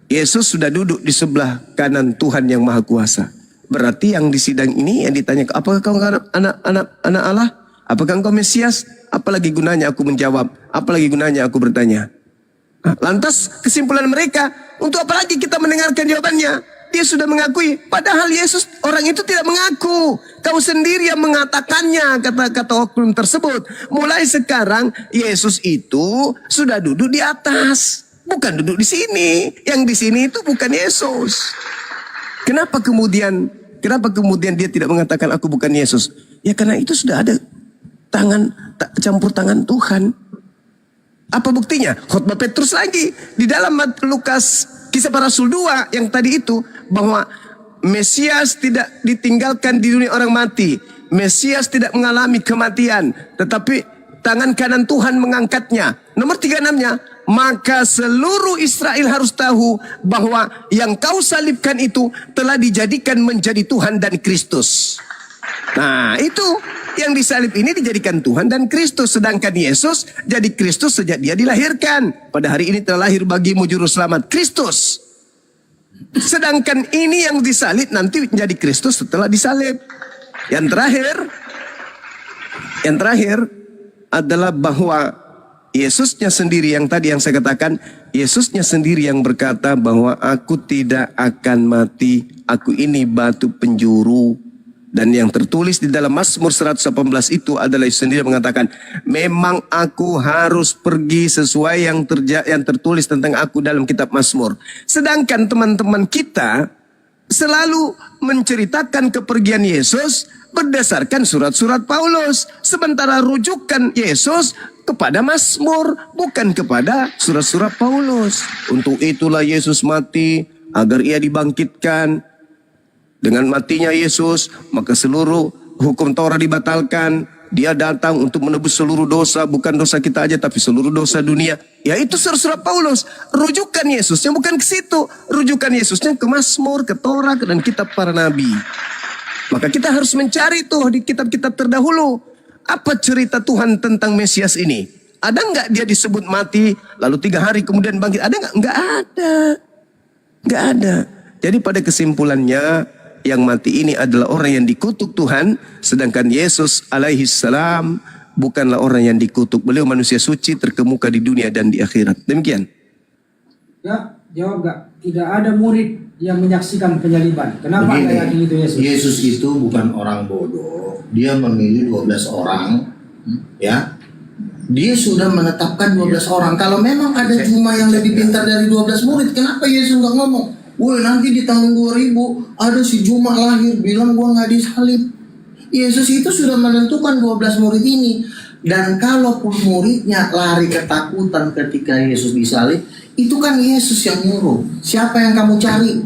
Speaker 6: Yesus sudah duduk di sebelah kanan Tuhan yang Maha Kuasa. Berarti yang disidang ini yang ditanya, apakah kau anak Allah? Apakah engkau Mesias? Apalagi gunanya aku menjawab? Apalagi gunanya aku bertanya? Nah, lantas kesimpulan mereka, untuk apa lagi kita mendengarkan jawabannya? Dia sudah mengakui, padahal Yesus orang itu tidak mengaku. Kau sendiri yang mengatakannya, kata-kata oknum tersebut. Mulai sekarang Yesus itu sudah duduk di atas, bukan duduk di sini. Yang di sini itu bukan Yesus. Kenapa kemudian dia tidak mengatakan aku bukan Yesus? Ya karena itu sudah ada campur tangan Tuhan. Apa buktinya? Khotbah Petrus lagi di dalam Lukas Kisah Para Rasul 2 yang tadi itu, bahwa Mesias tidak ditinggalkan di dunia orang mati. Mesias tidak mengalami kematian, tetapi tangan kanan Tuhan mengangkatnya. Nomor 36-nya, maka seluruh Israel harus tahu bahwa yang kau salibkan itu telah dijadikan menjadi Tuhan dan Kristus. Nah, itu yang disalib ini dijadikan Tuhan dan Kristus. Sedangkan Yesus jadi Kristus sejak dia dilahirkan. Pada hari ini telah lahir bagimu juru selamat, Kristus. Sedangkan ini yang disalib nanti menjadi Kristus setelah disalib. Yang terakhir adalah bahwa Yesusnya sendiri yang tadi yang saya katakan, Yesusnya sendiri yang berkata bahwa aku tidak akan mati, aku ini batu penjuru. Dan yang tertulis di dalam Mazmur 118 itu adalah Yesus sendiri mengatakan, memang aku harus pergi sesuai yang tertulis tentang aku dalam kitab Mazmur. Sedangkan teman-teman kita selalu menceritakan kepergian Yesus berdasarkan surat-surat Paulus. Sementara rujukan Yesus kepada Mazmur, bukan kepada surat-surat Paulus. Untuk itulah Yesus mati, agar ia dibangkitkan. Dengan matinya Yesus, maka seluruh hukum Taurat dibatalkan. Dia datang untuk menebus seluruh dosa, bukan dosa kita aja, tapi seluruh dosa dunia. Yaitu surat-surat Paulus. Rujukan Yesusnya bukan ke situ. Rujukan Yesusnya ke Mazmur, ke Taurat, dan kitab para nabi. Maka kita harus mencari tuh di kitab-kitab terdahulu. Apa cerita Tuhan tentang Mesias ini? Ada nggak dia disebut mati, lalu 3 hari kemudian bangkit? Ada nggak? Nggak ada. Nggak ada. Jadi pada kesimpulannya, yang mati ini adalah orang yang dikutuk Tuhan, sedangkan Yesus alaihi salam bukanlah orang yang dikutuk. Beliau manusia suci terkemuka di dunia dan di akhirat. Demikian.
Speaker 4: Ya, jawab gak? Tidak ada murid yang menyaksikan penyaliban. Kenapa
Speaker 2: Begini,
Speaker 4: Anda yakin itu Yesus?
Speaker 2: Yesus itu bukan orang bodoh. Dia memilih 12 orang, ya. Dia sudah menetapkan 12 orang. Kalau memang ada cuma yang lebih pintar dari 12 murid, kenapa Yesus nggak ngomong? Woi, nanti di tahun 2000 ada si Juma lahir bilang gua nggak disalib. Yesus itu sudah menentukan 12 murid ini. Dan kalaupun muridnya lari ketakutan ketika Yesus disalib, itu kan Yesus yang nyuruh. Siapa yang kamu cari?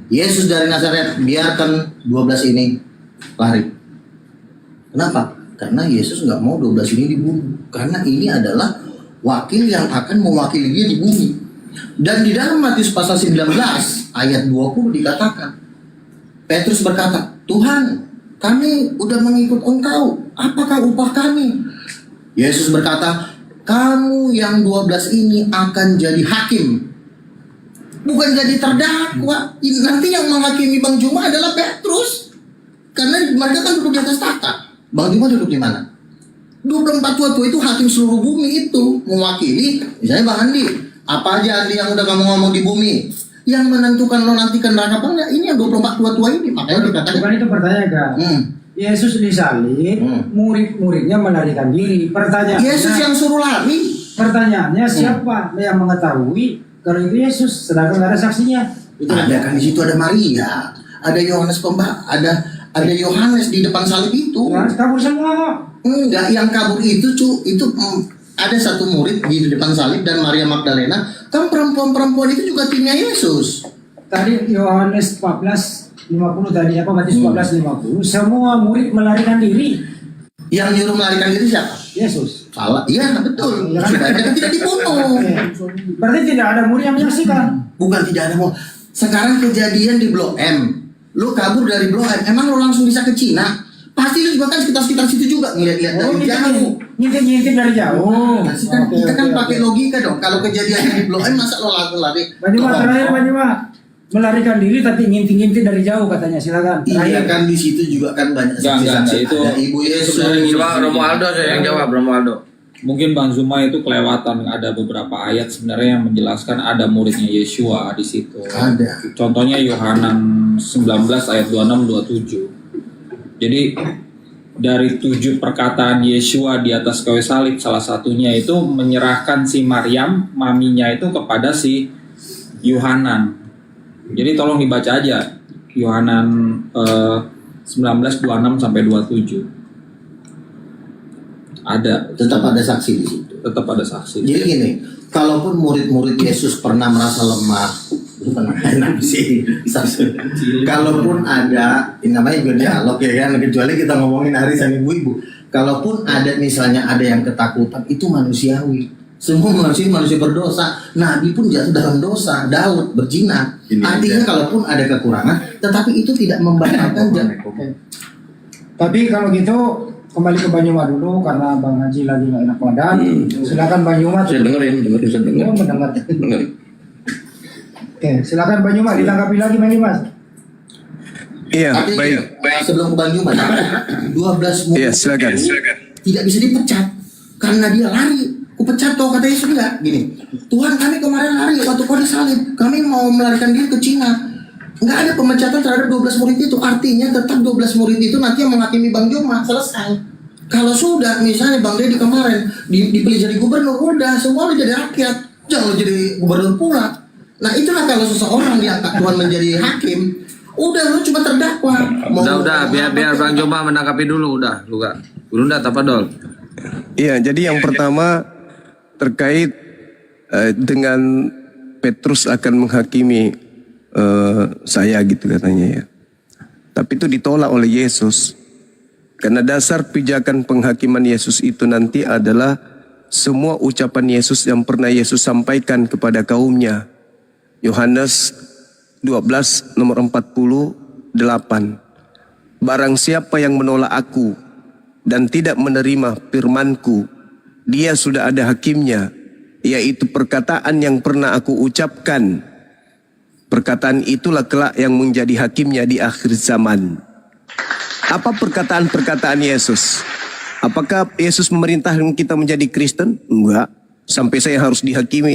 Speaker 2: Yesus dari Nazaret, biarkan 12 ini lari. Kenapa? Karena Yesus nggak mau 12 ini dibunuh. Karena ini adalah wakil yang akan mewakili dia di bumi. Dan di dalam Matius pasal 19 ayat 20 dikatakan, Petrus berkata, Tuhan, kami udah mengikut Engkau, apakah upah kami? Yesus berkata, kamu yang 12 ini akan jadi hakim, bukan jadi terdakwa. Nanti yang menghakimi Bang Juma adalah Petrus, karena mereka kan duduk di atas tahta. Bang Juma duduk di mana? 24 tua-tua itu hakim seluruh bumi itu, mewakili misalnya Bang Andi. Apa aja Andi yang udah kamu ngomong di bumi? Yang menentukan lo nanti ke neraka apa enggak? Ini yang 24 tua-tua ini. Makanya dikatakan.
Speaker 4: Bukan itu pertanyaan kan? Yesus disalib, murid-muridnya melarikan diri. Pertanyaannya,
Speaker 2: Yesus yang suruh lari.
Speaker 4: Pertanyaannya siapa yang mengetahui kalau itu Yesus? Sedangkan nggak ada saksinya. Itu
Speaker 2: Ada kan di situ ada Maria, ada Yohanes ada Yohanes di depan salib itu.
Speaker 4: Yohanes kabur semua kok.
Speaker 2: Enggak, yang kabur itu ada satu murid di depan salib dan Maria Magdalena. Kan perempuan-perempuan itu juga timnya Yesus.
Speaker 4: Tadi Yohanes 14:50 tadi apa Matius 14:50 semua murid melarikan diri.
Speaker 2: Yang nyuruh melarikan diri siapa?
Speaker 4: Yesus.
Speaker 2: Salah. Iya, betul. Supaya mereka tidak dibunuh.
Speaker 4: Berarti tidak ada murid yang menyaksikan.
Speaker 2: Bukan tidak ada mau. Sekarang kejadian di Blok M. Lu kabur dari Blok M, emang lu langsung bisa ke Cina? Pasti lu juga kan sekitar situ juga ngeliat-liat dari jauh.
Speaker 4: Ngintip dari jauh.
Speaker 2: Nah, kita kan pakai logika dong. Kalau kejadiannya di Blok M, masa lo langsung lari?
Speaker 4: Banyuma terakhir Banyuma melarikan diri tapi ngintip-ngintip dari jauh katanya. Silakan.
Speaker 2: Iya kan di situ juga kan banyak
Speaker 5: Enggak, itu
Speaker 2: ada Ibu Yesus.
Speaker 1: Coba Romualdo saya yang jawab, Romualdo.
Speaker 5: mungkin Bang Zuma itu kelewatan, ada beberapa ayat sebenarnya yang menjelaskan ada muridnya Yeshua di situ.
Speaker 2: Ada.
Speaker 5: Contohnya Yohanan 19 ayat 26-27. Jadi dari 7 perkataan Yeshua di atas kayu salib, salah satunya itu menyerahkan si Maryam, maminya itu kepada si Yohanan. Jadi tolong dibaca aja Yohanan 19:26 sampai 27. Ada,
Speaker 2: Tetap ada saksi di situ.
Speaker 5: tetap ada saksi.
Speaker 2: Jadi gini, kalaupun murid-murid Yesus pernah merasa lemah, itu tenang enak sih. Kalaupun ada, ini namanya juga dialog ya kan, kecuali kita ngomongin hari sama ibu-ibu. Kalaupun ada misalnya ada yang ketakutan, itu manusiawi. Semua manusia berdosa. Nabi pun jatuh dalam dosa. Daud berzina. Artinya kalaupun ada kekurangan, tetapi itu tidak membatalkan.
Speaker 4: Tapi kalau gitu kembali ke Banyuma dulu karena Bang Haji lagi nggak enak badan. Silakan Banyuma.
Speaker 9: Saya dengerin.
Speaker 4: Oh, mendengar. Oke, silakan Banyuma ditanggapi lagi Banyuma.
Speaker 6: Iya,
Speaker 2: Artinya,
Speaker 6: baik.
Speaker 2: sebelum ke Banyuma, 12 murid
Speaker 6: Iya, silakan.
Speaker 2: tidak bisa dipecat karena dia lari. Kupecat kau, kata Yesus enggak. Gini, Tuhan kami kemarin lari waktu kau disalib, kami mau melarikan diri ke Cina. Nggak ada pemecatan terhadap 12 murid itu. Artinya tetap 12 murid itu nanti yang menghakimi Bang Joma. Selesai. Kalau sudah, misalnya Bang Deddy kemarin dipilih jadi gubernur, udah semua jadi rakyat. Jangan jadi gubernur pula. Nah itulah kalau seseorang diangkat Tuhan menjadi hakim, udah lu cuma terdakwa.
Speaker 1: Udah, biar Bang Joma menanggapi dulu, udah, Luga. Gurunda apa Dol?
Speaker 6: Iya, jadi yang pertama terkait dengan Petrus akan menghakimi saya gitu katanya ya. Tapi itu ditolak oleh Yesus. Karena dasar pijakan penghakiman Yesus itu nanti adalah semua ucapan Yesus yang pernah Yesus sampaikan kepada kaumnya. Yohanes 12 nomor 48. Barang siapa yang menolak aku dan tidak menerima firmanku, dia sudah ada hakimnya, yaitu perkataan yang pernah aku ucapkan. Perkataan itulah kelak yang menjadi hakimnya di akhir zaman. Apa perkataan-perkataan Yesus? Apakah Yesus memerintahkan kita menjadi Kristen? Enggak. Sampai saya harus dihakimi.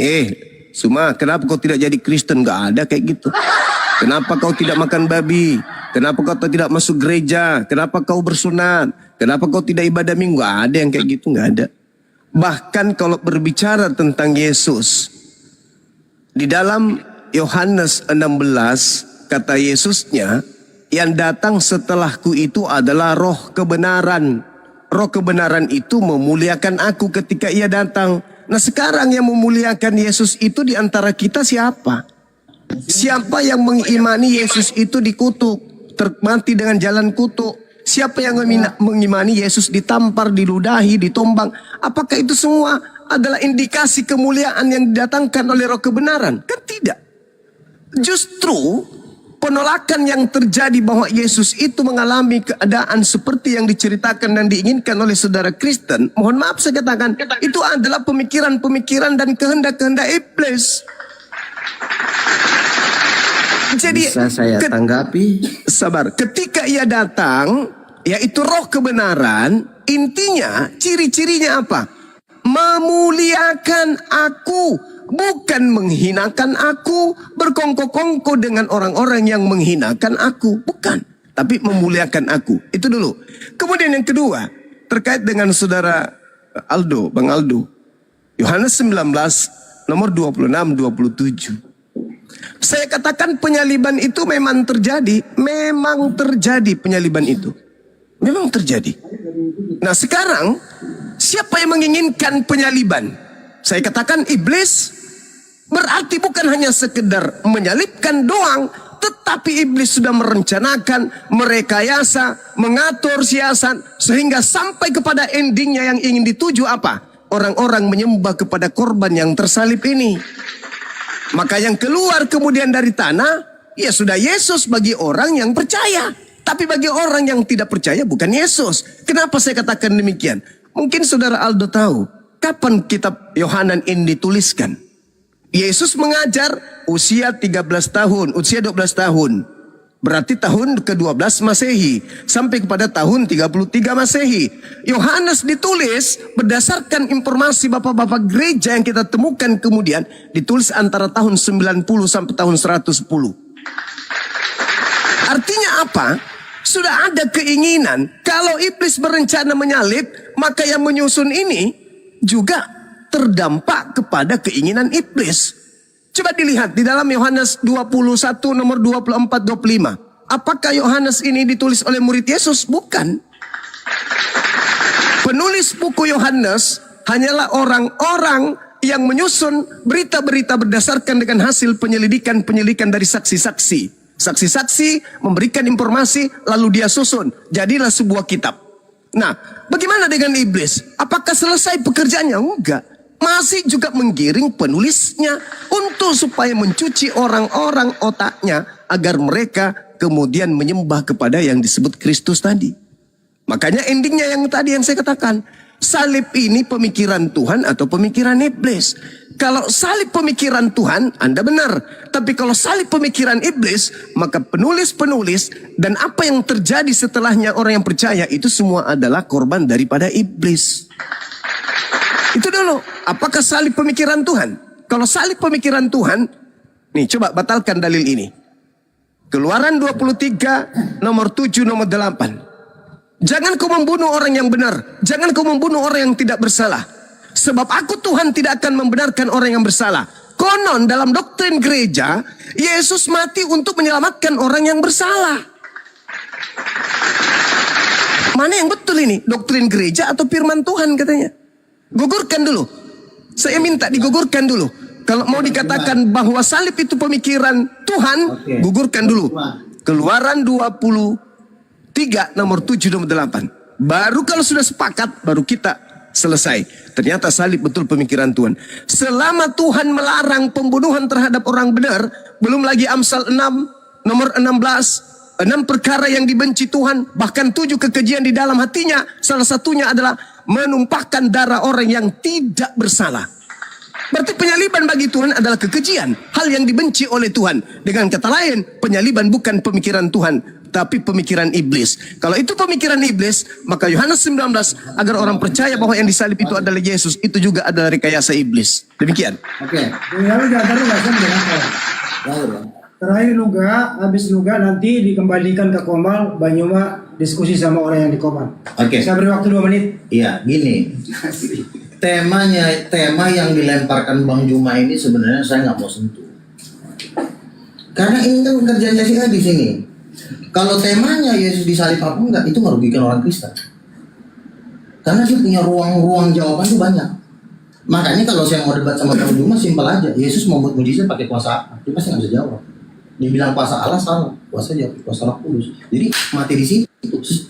Speaker 6: Suma, kenapa kau tidak jadi Kristen? Enggak ada kayak gitu. Kenapa kau tidak makan babi? Kenapa kau tidak masuk gereja? Kenapa kau bersunat? Kenapa kau tidak ibadah minggu? Enggak ada yang kayak gitu, enggak ada. Bahkan kalau berbicara tentang Yesus, di dalam Yohanes 16 kata Yesusnya, yang datang setelahku itu adalah roh kebenaran. Roh kebenaran itu memuliakan aku ketika ia datang. Nah sekarang yang memuliakan Yesus itu di antara kita siapa? Siapa yang mengimani Yesus itu dikutuk, termati dengan jalan kutuk? Siapa yang mengimani Yesus ditampar, diludahi, ditombang? Apakah itu semua adalah indikasi kemuliaan yang didatangkan oleh roh kebenaran? Kan tidak. Justru penolakan yang terjadi bahwa Yesus itu mengalami keadaan seperti yang diceritakan dan diinginkan oleh saudara Kristen, mohon maaf saya katakan, itu adalah pemikiran-pemikiran dan kehendak-kehendak iblis. Jadi
Speaker 2: Bisa saya tanggapi?
Speaker 6: sabar, ketika ia datang, yaitu roh kebenaran, intinya ciri-cirinya apa? Memuliakan aku, bukan menghinakan aku, berkongko-kongko dengan orang-orang yang menghinakan aku, bukan, tapi memuliakan aku. Itu dulu. Kemudian yang kedua, terkait dengan saudara Aldo, Bang Aldo, Yohanes 19 nomor 26-27. Saya katakan penyaliban itu memang terjadi penyaliban itu. Memang terjadi. Nah sekarang, siapa yang menginginkan penyaliban? Saya katakan iblis. Berarti bukan hanya sekedar menyalibkan doang, tetapi iblis sudah merencanakan, merekayasa, mengatur siasat, sehingga sampai kepada endingnya yang ingin dituju apa? Orang-orang menyembah kepada korban yang tersalib ini. Maka yang keluar kemudian dari tanah, ya sudah Yesus bagi orang yang percaya. Tapi bagi orang yang tidak percaya bukan Yesus. Kenapa saya katakan demikian? Mungkin saudara Aldo tahu, kapan kitab Yohanan ini dituliskan? Yesus mengajar usia 13 tahun, usia 12 tahun. Berarti tahun ke-12 Masehi sampai kepada tahun 33 Masehi. Yohanes ditulis berdasarkan informasi bapak-bapak gereja yang kita temukan kemudian ditulis antara tahun 90 sampai tahun 110. Artinya apa? Sudah ada keinginan kalau iblis berencana menyalib, maka yang menyusun ini juga terdampak kepada keinginan iblis. Coba dilihat di dalam Yohanes 21 nomor 24-25. Apakah Yohanes ini ditulis oleh murid Yesus? Bukan. Penulis buku Yohanes hanyalah orang-orang yang menyusun berita-berita berdasarkan dengan hasil penyelidikan dari saksi-saksi. Saksi-saksi memberikan informasi lalu dia susun. Jadilah sebuah kitab. Nah, bagaimana dengan iblis? Apakah selesai pekerjaannya? Enggak. Masih juga menggiring penulisnya untuk supaya mencuci orang-orang otaknya agar mereka kemudian menyembah kepada yang disebut Kristus tadi. Makanya endingnya yang tadi yang saya katakan, salib ini pemikiran Tuhan atau pemikiran iblis. Kalau salib pemikiran Tuhan, Anda benar. Tapi kalau salib pemikiran iblis, maka penulis-penulis dan apa yang terjadi setelahnya orang yang percaya itu semua adalah korban daripada iblis. Itu dulu. Apakah salib pemikiran Tuhan? Kalau salib pemikiran Tuhan, nih coba batalkan dalil ini. Keluaran 23 nomor 7 nomor 8. Jangan kau membunuh orang yang benar, jangan kau membunuh orang yang tidak bersalah. Sebab aku Tuhan tidak akan membenarkan orang yang bersalah. Konon dalam doktrin gereja, Yesus mati untuk menyelamatkan orang yang bersalah. Mana yang betul ini? Doktrin gereja atau firman Tuhan katanya? Gugurkan dulu. Saya minta digugurkan dulu. Kalau mau dikatakan bahwa salib itu pemikiran Tuhan, gugurkan dulu. Keluaran 23 nomor 7 nomor 8. Baru kalau sudah sepakat, baru kita selesai. Ternyata salib betul pemikiran Tuhan. Selama Tuhan melarang pembunuhan terhadap orang benar, belum lagi Amsal 6 nomor 16. 6 perkara yang dibenci Tuhan, bahkan 7 kekejian di dalam hatinya. Salah satunya adalah menumpahkan darah orang yang tidak bersalah. Berarti penyaliban bagi Tuhan adalah kekejian, hal yang dibenci oleh Tuhan. Dengan kata lain, penyaliban bukan pemikiran Tuhan, tapi pemikiran iblis. Kalau itu pemikiran iblis, maka Yohanes 19 agar orang percaya bahwa yang disalib itu adalah Yesus, itu juga adalah rekayasa iblis. Demikian.
Speaker 2: Oke.
Speaker 4: Terakhir Luga, habis Luga nanti dikembalikan ke Komal, Banyuma diskusi sama orang yang di Komal.
Speaker 2: Oke.
Speaker 4: Saya beri waktu 2 menit.
Speaker 2: Iya, gini. Tema yang dilemparkan Bang Juma ini sebenarnya saya nggak mau sentuh. Karena ini kan kerjanya si Adi sini. Kalau temanya Yesus disalib apa enggak, itu merugikan orang Kristen. Karena dia punya ruang-ruang jawaban itu banyak. Makanya kalau saya mau debat sama Bang Juma, simpel aja. Yesus mau buat mujizat pakai kuasa apa? Dia pasti nggak bisa jawab. Dibilang kuasa Allah salah, kuasa Roh Kudus. Jadi mati di situ.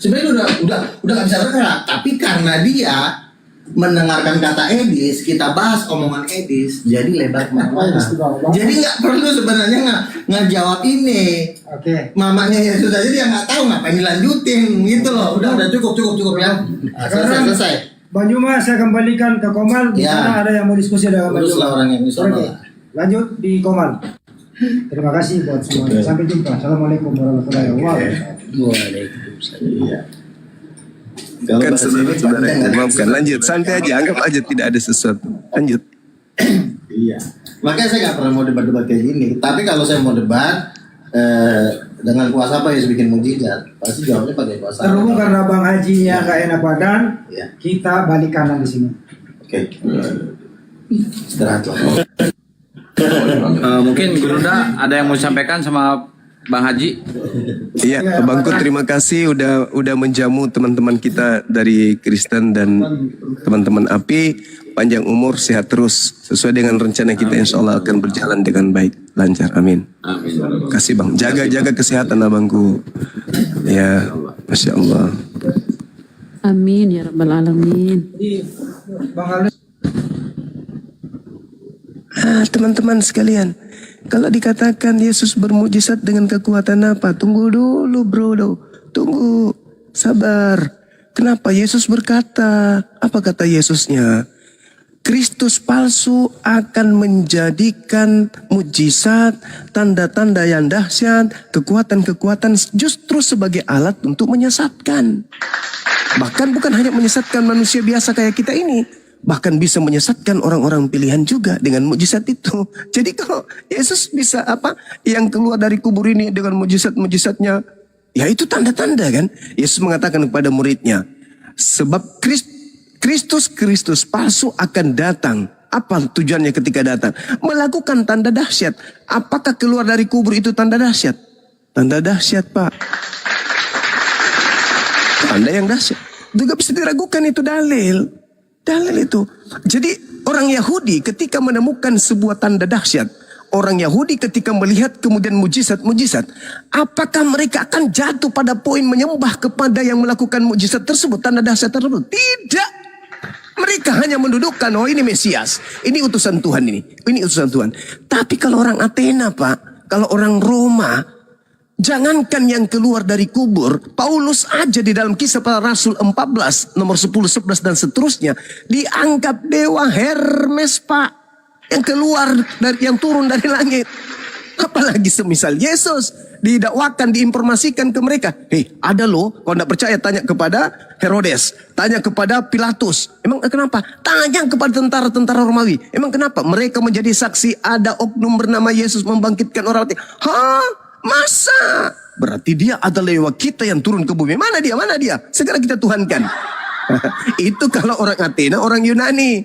Speaker 2: Sebenarnya udah nggak bisa bergerak. Tapi karena dia mendengarkan kata Edis, kita bahas omongan Edis, jadi lebar kemana-mana. Jadi nggak perlu sebenarnya ngejawab ini.
Speaker 4: Oke.
Speaker 2: Mamanya Yesus aja dia nggak tahu ngapain dilanjutin gitu loh. Udah cukup ya. Selesai.
Speaker 4: Banyuma saya kembalikan ke Komal. Di sana ada yang mau diskusi dengan
Speaker 2: Uruslah
Speaker 4: Banyuma.
Speaker 2: orang yang di sana.
Speaker 4: Oke. Lanjut di Komal. Terima kasih buat semuanya. Sampai jumpa. Assalamualaikum warahmatullahi wabarakatuh.
Speaker 6: Kan saudara-saudara, maafkan, lanjut, santai aja, anggap aja tidak ada sesuatu. Lanjut.
Speaker 2: Iya. Makanya saya nggak pernah mau debat-debat kayak gini. Tapi kalau saya mau debat dengan kuasa apa Yesus bikin mujizat, pasti jawabnya pakai kuasa.
Speaker 4: Terhubung karena Bang Hajinya nggak enak badan, kita balik kanan di sini.
Speaker 2: Oke. Istirahatlah.
Speaker 1: Mungkin Gurunda ada yang mau disampaikan sama Bang Haji?
Speaker 6: Iya, Bangku terima kasih udah menjamu teman-teman kita dari Kristen dan teman-teman API. Panjang umur, sehat terus. Sesuai dengan rencana kita, insya Allah akan berjalan dengan baik, lancar. Amin. Kasih Bang, jaga kesehatan abangku. Ya, Masya Allah.
Speaker 10: Amin ya rabbal alamin.
Speaker 4: Bang Alus.
Speaker 6: Teman-teman sekalian, kalau dikatakan Yesus bermujizat dengan kekuatan apa? Tunggu dulu bro, tunggu, sabar. Kenapa? Yesus berkata, apa kata Yesusnya? Kristus palsu akan menjadikan mujizat, tanda-tanda yang dahsyat, kekuatan-kekuatan justru sebagai alat untuk menyesatkan. Bahkan bukan hanya menyesatkan manusia biasa kayak kita ini, bahkan bisa menyesatkan orang-orang pilihan juga dengan mujizat itu. Jadi kalau Yesus bisa yang keluar dari kubur ini dengan mujizat-mujizatnya, ya itu tanda-tanda kan. Yesus mengatakan kepada muridnya, sebab Kristus palsu akan datang. Apa tujuannya ketika datang? Melakukan tanda dahsyat. Apakah keluar dari kubur itu tanda dahsyat? Tanda dahsyat, Pak. Tanda yang dahsyat. Juga bisa diragukan, itu dalil itu. Jadi orang Yahudi ketika menemukan sebuah tanda dahsyat, orang Yahudi ketika melihat kemudian mujizat, apakah mereka akan jatuh pada poin menyembah kepada yang melakukan mujizat tersebut, tanda dahsyat tersebut? Tidak. Mereka hanya mendudukkan, oh ini Mesias, ini utusan Tuhan ini utusan Tuhan. Tapi kalau orang Athena, Pak, kalau orang Roma, jangankan yang keluar dari kubur, Paulus aja di dalam Kisah Para Rasul 14, nomor 10, 11 dan seterusnya, dianggap dewa Hermes, Pak, yang keluar yang turun dari langit. Apalagi semisal Yesus didakwakan, diinformasikan ke mereka. Hei, ada loh, kalau tidak percaya tanya kepada Herodes, tanya kepada Pilatus. Emang kenapa? Tanya kepada tentara-tentara Romawi. Emang kenapa? Mereka menjadi saksi ada oknum bernama Yesus membangkitkan orang mati. Hah? Masa? Berarti dia adalah kita yang turun ke bumi. Mana dia? Mana dia? Segera kita tuhankan. Itu kalau orang Athena, orang Yunani,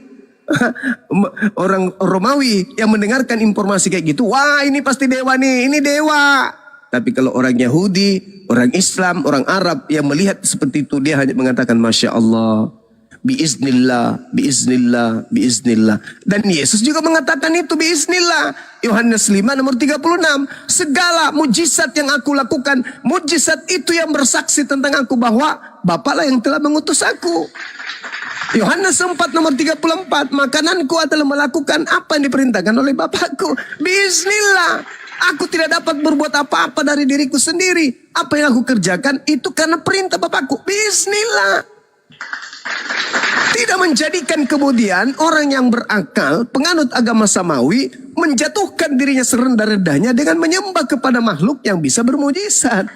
Speaker 6: orang Romawi yang mendengarkan informasi kayak gitu, wah ini pasti dewa nih, ini dewa. Tapi kalau orang Yahudi, orang Islam, orang Arab yang melihat seperti itu, dia hanya mengatakan Masya Allah, biiznillah, biiznillah, biiznillah. Dan Yesus juga mengatakan itu biiznillah. Yohanes 5 nomor 36. Segala mujizat yang aku lakukan, mujizat itu yang bersaksi tentang aku bahwa Bapalah yang telah mengutus aku. Yohanes 4 nomor 34. Makananku adalah melakukan apa yang diperintahkan oleh Bapakku. Biiznillah. Aku tidak dapat berbuat apa-apa dari diriku sendiri. Apa yang aku kerjakan itu karena perintah Bapakku. Bismillah. Tidak menjadikan kemudian orang yang berakal, penganut agama samawi, menjatuhkan dirinya serendah-rendahnya dengan menyembah kepada makhluk yang bisa bermujizat.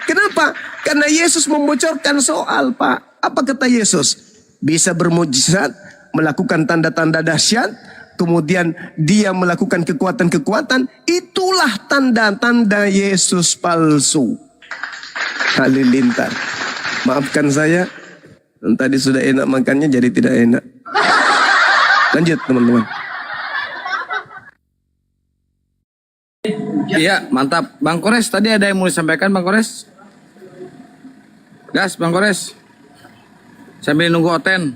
Speaker 6: Kenapa? Karena Yesus membocorkan soal, Pak. Apa kata Yesus? Bisa bermujizat, melakukan tanda-tanda dahsyat, kemudian dia melakukan kekuatan-kekuatan. Itulah tanda-tanda Yesus palsu. Halilintar. Maafkan saya, tadi sudah enak makannya jadi tidak enak. Lanjut teman-teman.
Speaker 1: Iya, mantap. Bang Kores, tadi ada yang mau disampaikan Bang Kores? Gas, Bang Kores. Sambil nunggu Oten.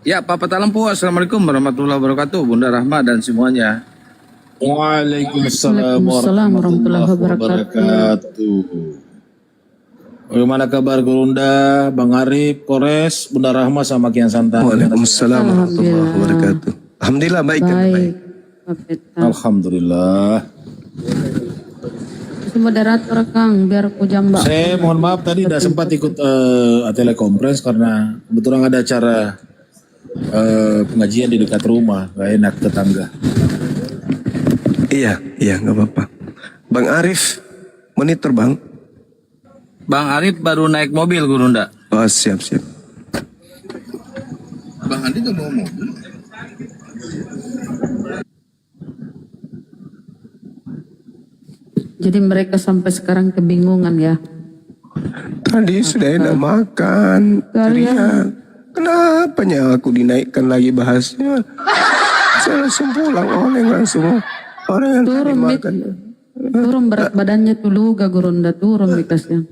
Speaker 1: Ya, Pak Petalempu, Assalamualaikum warahmatullahi wabarakatuh, Bunda Rahma dan semuanya.
Speaker 10: Waalaikumsalam
Speaker 8: warahmatullahi wabarakatuh. Bagaimana kabar Gurunda, Bang Arif, Kores, Bunda Rahma sama Kian Santang?
Speaker 6: Waalaikumsalam warahmatullahi wabarakatuh. Alhamdulillah baik.
Speaker 10: Baik. Pak Peta.
Speaker 8: Alhamdulillah.
Speaker 10: Moderator Kang, biar aku jambak.
Speaker 8: Saya mohon maaf tadi tidak sempat ikut telekonferensi karena kebetulan ada acara pengajian di dekat rumah, gak enak tetangga.
Speaker 6: Iya, nggak apa-apa. Bang Arif, monitor Bang.
Speaker 1: Bang Arif baru naik mobil, Gurunda.
Speaker 6: Oh, siap.
Speaker 3: Bang Andi nggak bawa mobil.
Speaker 10: Jadi mereka sampai sekarang kebingungan ya.
Speaker 6: Tadi sudah enak makan. Teriak. Kenapanya aku dinaikkan lagi bahasnya? Saya langsung pulang, oleh langsung. Orang yang tadi makan.
Speaker 10: Turun berat badannya dulu, gak Gurunda turun dikasih.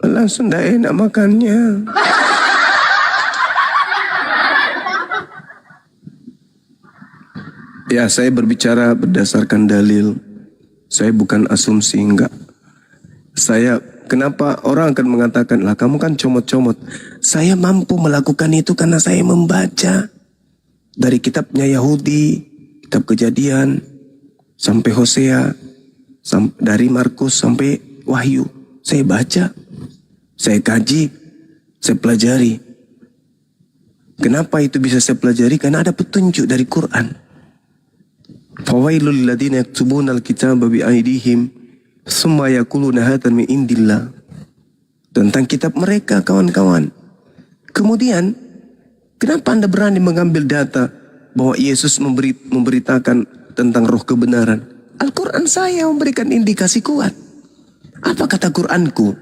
Speaker 6: Langsung tidak enak makannya. Ya, saya berbicara berdasarkan dalil. Saya bukan asumsi, enggak. Kenapa orang akan mengatakan, lah kamu kan comot-comot. Saya mampu melakukan itu karena saya membaca. Dari kitabnya Yahudi, kitab Kejadian, sampai Hosea, dari Markus sampai Wahyu. Saya baca, saya kaji, saya pelajari. Kenapa itu bisa saya pelajari? Karena ada petunjuk dari Quran. Fawailul ladina yaktubuna al-kitaba bi'aidihim summa yaquluna hadzal min indillah. Tentang kitab mereka, kawan-kawan. Kemudian, kenapa Anda berani mengambil data bahwa Yesus memberitakan tentang roh kebenaran? Al-Quran saya memberikan indikasi kuat. Apa kata Quranku?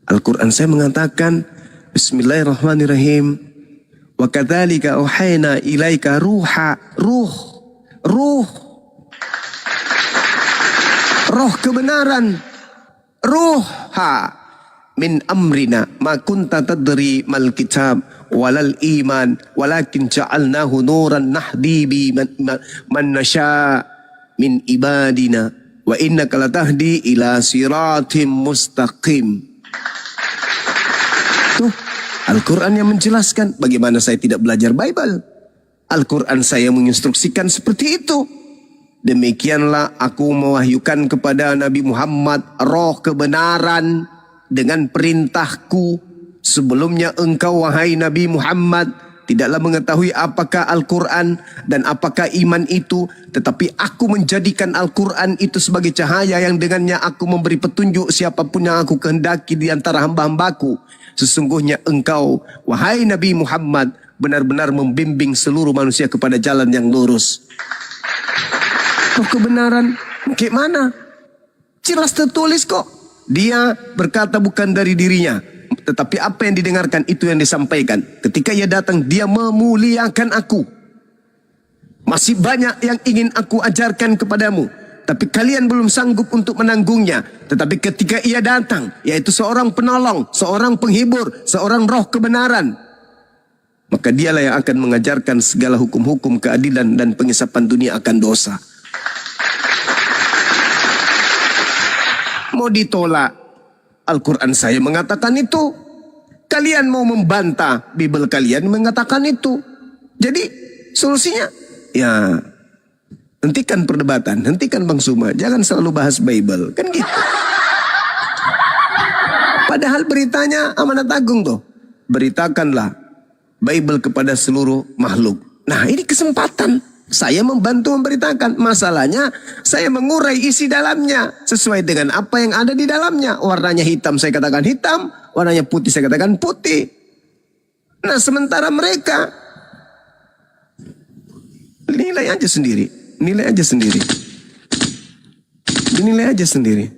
Speaker 6: Al-Quran saya mengatakan, Bismillahirrahmanirrahim. Wa kadzalika auhayna ilaika roh kebenaran, ruha min amrina ma kunta tadri mal kitab walal iman walakin ja'alnahu nuran nahdi bi man nasha min ibadina wa innaka latahdi ila siratim mustaqim. Tuh, Al-Quran yang menjelaskan. Bagaimana saya tidak belajar Bible? Al-Quran saya menginstruksikan seperti itu. Demikianlah aku mewahyukan kepada Nabi Muhammad roh kebenaran dengan perintahku. Sebelumnya engkau wahai Nabi Muhammad tidaklah mengetahui apakah Al-Quran dan apakah iman itu. Tetapi aku menjadikan Al-Quran itu sebagai cahaya yang dengannya aku memberi petunjuk siapapun yang aku kehendaki di antara hamba-hambaku. Sesungguhnya engkau wahai Nabi Muhammad benar-benar membimbing seluruh manusia kepada jalan yang lurus. Roh kebenaran, bagaimana? Jelas tertulis kok. Dia berkata bukan dari dirinya, tetapi apa yang didengarkan itu yang disampaikan. Ketika ia datang, dia memuliakan aku. Masih banyak yang ingin aku ajarkan kepadamu, tapi kalian belum sanggup untuk menanggungnya. Tetapi ketika ia datang, yaitu seorang penolong, seorang penghibur, seorang roh kebenaran, maka dialah yang akan mengajarkan segala hukum-hukum keadilan dan pengisapan dunia akan dosa. Mau ditolak, Al-Quran saya mengatakan itu. Kalian mau membantah, Bible kalian mengatakan itu. Jadi solusinya, ya hentikan perdebatan, hentikan Bang Suma, jangan selalu bahas Bible, kan gitu. Padahal beritanya amanat agung tuh. Beritakanlah Bible kepada seluruh makhluk. Nah, ini kesempatan saya membantu memberitakan. Masalahnya saya mengurai isi dalamnya sesuai dengan apa yang ada di dalamnya. Warnanya hitam saya katakan hitam, warnanya putih saya katakan putih. Nah, sementara mereka nilai aja sendiri, nilai aja sendiri, dinilai aja sendiri.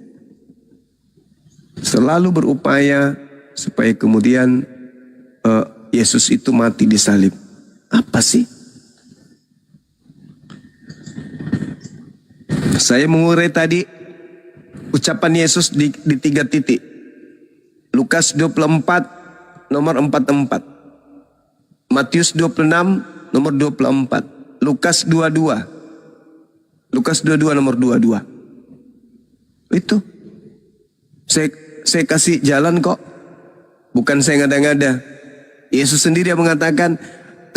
Speaker 6: Selalu berupaya supaya kemudian Yesus itu mati di salib. Apa sih? Saya mengurai tadi ucapan Yesus di 3 titik. Lukas 24 nomor 44. Matius 26 nomor 24. Lukas 22. Lukas 22 nomor 22. Itu. Saya kasih jalan kok. Bukan saya ngada-ngada. Yesus sendiri yang mengatakan,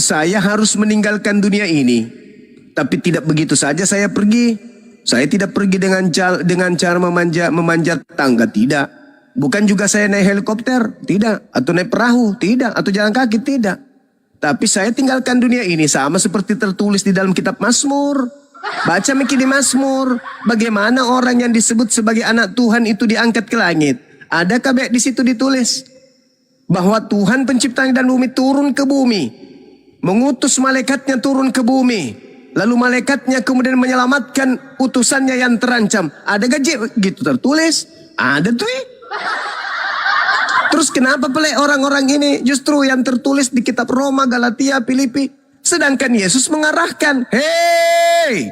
Speaker 6: saya harus meninggalkan dunia ini. Tapi tidak begitu saja saya pergi. Saya tidak pergi dengan cara memanjat tangga, tidak. Bukan juga saya naik helikopter, tidak. Atau naik perahu, tidak. Atau jalan kaki, tidak. Tapi saya tinggalkan dunia ini sama seperti tertulis di dalam kitab Mazmur. Baca di Mazmur, bagaimana orang yang disebut sebagai anak Tuhan itu diangkat ke langit. Adakah di situ ditulis bahwa Tuhan pencipta langit dan bumi turun ke bumi, mengutus malaikatnya turun ke bumi. Lalu malaikatnya kemudian menyelamatkan utusannya yang terancam. Ada gaji gitu tertulis? Ada tuh. Terus kenapa pelik orang-orang ini justru yang tertulis di kitab Roma, Galatia, Filipi. Sedangkan Yesus mengarahkan, hei,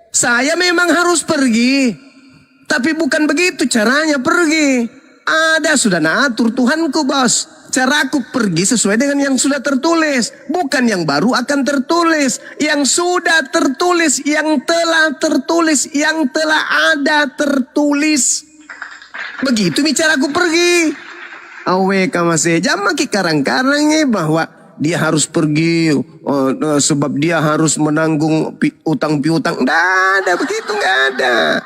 Speaker 6: saya memang harus pergi. Tapi bukan begitu caranya pergi. Ada sudah atur Tuhanku bos. Caraku pergi sesuai dengan yang sudah tertulis. Bukan yang baru akan tertulis. Yang sudah tertulis. Yang telah tertulis. Yang telah ada tertulis. Begitu bicaraku pergi. Awe kamase jamaki karang-karangnya bahwa dia harus pergi. Sebab dia harus menanggung utang piutang. Nggak ada begitu, nggak ada.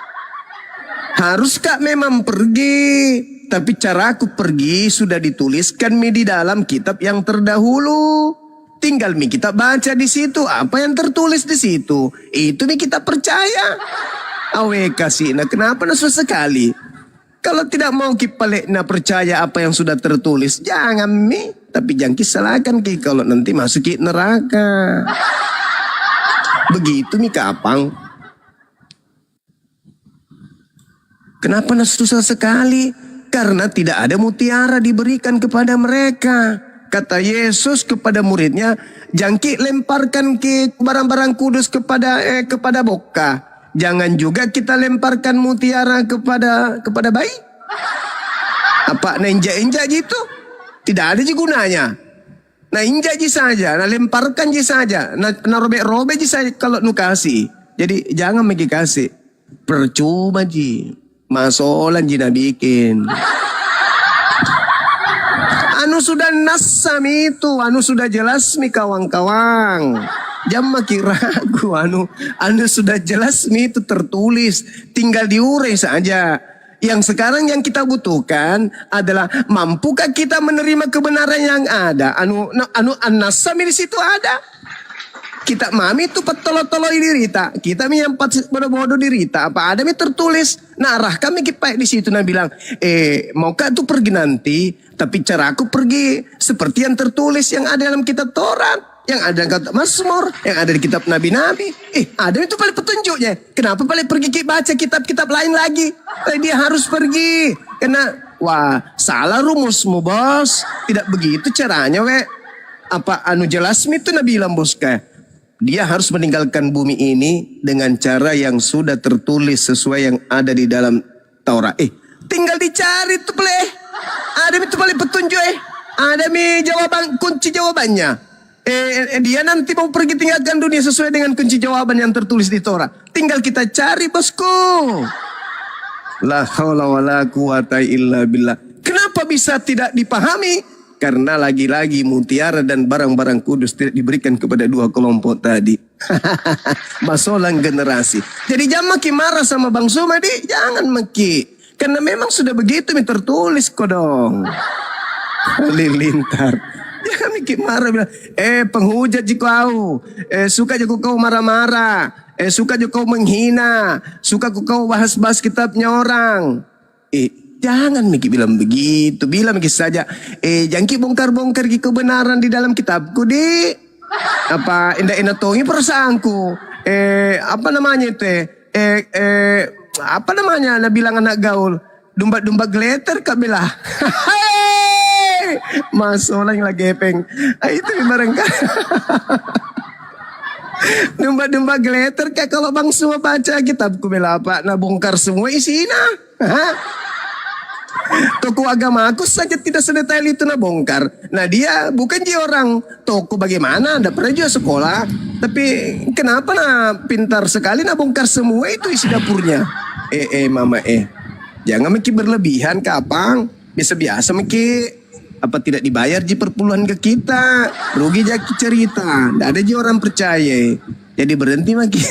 Speaker 6: Haruskah memang pergi? Tapi caraku pergi sudah dituliskan di dalam kitab yang terdahulu. Tinggal kita baca di situ apa yang tertulis di situ. Itu kita percaya. Awe kasih, nah kenapa susah sekali? Kalau tidak mau kipalek percaya apa yang sudah tertulis, jangan tapi jangan kisahkan kalau nanti masuk neraka. Begitu kapang. Kenapa susah sekali? Karena tidak ada mutiara diberikan kepada mereka. Kata Yesus kepada muridnya, jangki lemparkan ke barang-barang kudus kepada boka. Jangan juga kita lemparkan mutiara kepada bayi. Apa injak-injak gitu? Tidak ada gunanya. Nah injak saja, nah lemparkan saja, nah robek-robek saja kalau nukasi. Jadi jangan kasih. Percuma masolan jina bikin. Anu sudah nasam itu, anu sudah jelas kawang-kawang. Jangan ragu, anu sudah jelas itu tertulis, tinggal diurai saja. Yang sekarang yang kita butuhkan adalah mampukah kita menerima kebenaran yang ada. Anu nasam di situ ada. Kita mami itu petolo-tolo dirita. Kita yang bodoh-bodoh dirita. Apa ada tertulis. Nah arah kami kipai di situ. Nah bilang, maukah tuh pergi nanti. Tapi cara aku pergi seperti yang tertulis yang ada dalam kitab Taurat. yang ada di kitab Mazmur, yang ada di kitab Nabi-Nabi. Adam itu paling petunjuknya. Kenapa paling pergi baca kitab-kitab lain lagi? Dia harus pergi. Karena, wah, salah rumusmu, bos. Tidak begitu caranya, we. Apa jelas itu Nabi bilang, bos, kayak dia harus meninggalkan bumi ini dengan cara yang sudah tertulis sesuai yang ada di dalam Taurat. Tinggal dicari tuh, pleh. Adam itu paling petunjuk, Ada jawaban, kunci jawabannya. Dia nanti mau pergi tinggalkan dunia sesuai dengan kunci jawaban yang tertulis di Torah. Tinggal kita cari, bosku. La haula wala quwata illa billah. Kenapa bisa tidak dipahami? Karena lagi-lagi mutiara dan barang-barang kudus tidak diberikan kepada dua kelompok tadi. Masolang generasi. Jadi jangan maki marah sama Bang Sumadi. Jangan maki. Karena memang sudah begitu tertulis kok dong. Halilintar. Jangan maki marah bilang, penghujat jika kau. Suka juga kau marah-marah. Suka juga kau menghina. Suka kau bahas-bahas kitabnya orang. Jangan Miki bilang begitu. Bilang Miki saja, jangan ki bongkar-bongkar ki kebenaran di dalam kitabku, di. Apa indah tongi perasaanku. Apa namanya itu? Apa namanya? Nah bilang anak gaul, domba-domba geleter kabelah. Masalah yang lagi epeng. Itu barangkali. Domba-domba geleter kayak kalau Bang semua baca kitabku bela apa? Nah bongkar semua isinya. Toko agama aku saja tidak sedetail itu nah bongkar. Nah dia bukan dia orang toko bagaimana, ada pernah juga sekolah. Tapi kenapa nah pintar sekali nah bongkar semua itu isi dapurnya. Mama jangan Miki berlebihan kapang. Biasa-biasa Miki. Apa tidak dibayar ji perpuluhan ke kita. Rugi jaki cerita. Tidak ada ji orang percaya. Jadi berhenti Miki.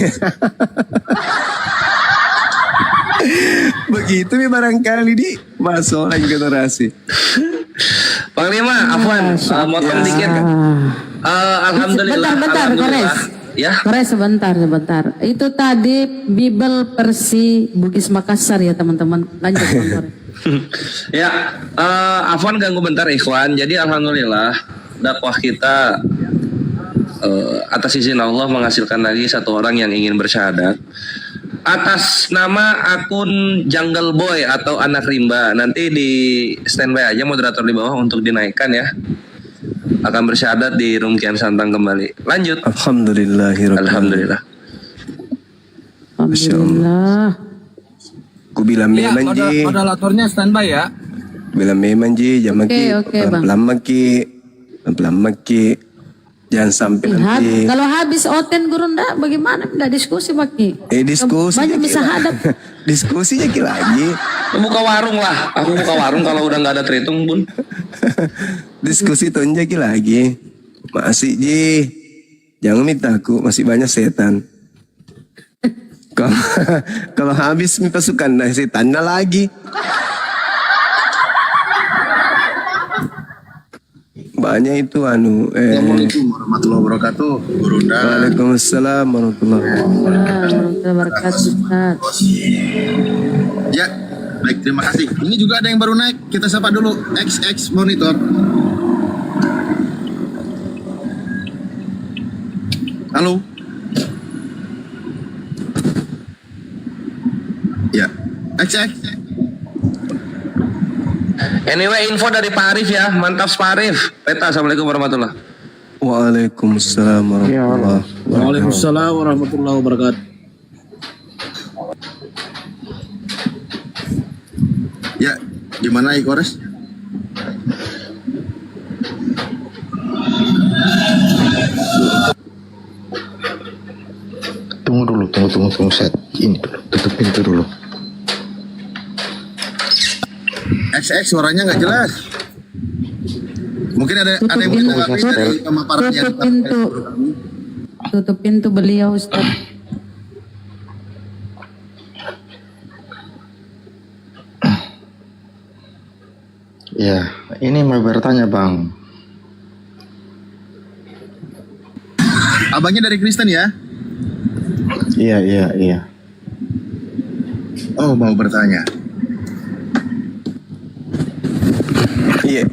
Speaker 6: Begitu nih barangkali di masalah generasi.
Speaker 9: Panglima, Afwan, motong dikit. Alhamdulillah.
Speaker 10: Bentar,
Speaker 9: alhamdulillah.
Speaker 10: Kores.
Speaker 9: Ya.
Speaker 10: Kores sebentar. Itu tadi Bible versi Bugis Makassar ya teman-teman. Lanjut Bang Kores.
Speaker 9: Ya, Afwan ganggu bentar Ikhwan. Jadi alhamdulillah dakwah kita atas izin Allah menghasilkan lagi satu orang yang ingin bersyahadat. Atas nama akun Jungle Boy atau Anak Rimba. Nanti di standby aja moderator di bawah untuk dinaikkan ya. Akan bersyahadat di Room Kian Santang kembali. Lanjut.
Speaker 6: Alhamdulillahirabbil
Speaker 9: Alhamdulillah.
Speaker 10: Alhamdulillah.
Speaker 6: Ku bilang
Speaker 1: Ya,
Speaker 6: memang ji.
Speaker 1: moderatornya standby ya.
Speaker 6: Bilang memang ji, jangan maki.
Speaker 10: Oke, Bang.
Speaker 6: Pelan-pelan maki. Pelan-pelan maki. Jangan sampai nanti.
Speaker 10: Kalau habis oten gurunda bagaimana? Tidak diskusi Maki.
Speaker 6: Diskusi.
Speaker 10: Banyak bisa hadap.
Speaker 6: Diskusinya lagi.
Speaker 9: Buka warung lah. Aku buka warung kalau udah nggak ada tritung bun.
Speaker 6: Diskusi tonjaki lagi. Masih ji. Jangan minta aku, masih banyak setan. Kalau habis pasukan nah setannya lagi. Banyak itu
Speaker 3: Assalamualaikum warahmatullahi wabarakatuh. Gurunda.
Speaker 6: Waalaikumsalam warahmatullahi
Speaker 10: wabarakatuh.
Speaker 3: Ya, baik terima kasih. Ini juga ada yang baru naik. Kita sapa dulu XX monitor. Halo. Ya, XX.
Speaker 9: Anyway, info dari Pak Arif ya. Mantap Pak Arif. Peta, Assalamualaikum warahmatullahi wabarakatuh.
Speaker 6: Waalaikumsalam warahmatullahi wabarakatuh.
Speaker 8: Waalaikumsalam warahmatullahi wabarakatuh.
Speaker 3: Ya, gimana Ikores?
Speaker 2: Tunggu set. Ini dulu, tutup pintu dulu.
Speaker 3: XX suaranya nggak jelas. Mungkin ada yang
Speaker 10: Tutup
Speaker 3: mendengar dari pemaparan yang
Speaker 10: Tutup pintu beliau Ustaz.
Speaker 2: Ya, ini mau bertanya Bang.
Speaker 3: Abangnya dari Kristen ya?
Speaker 2: Iya.
Speaker 3: Oh, mau bertanya.
Speaker 6: Iya.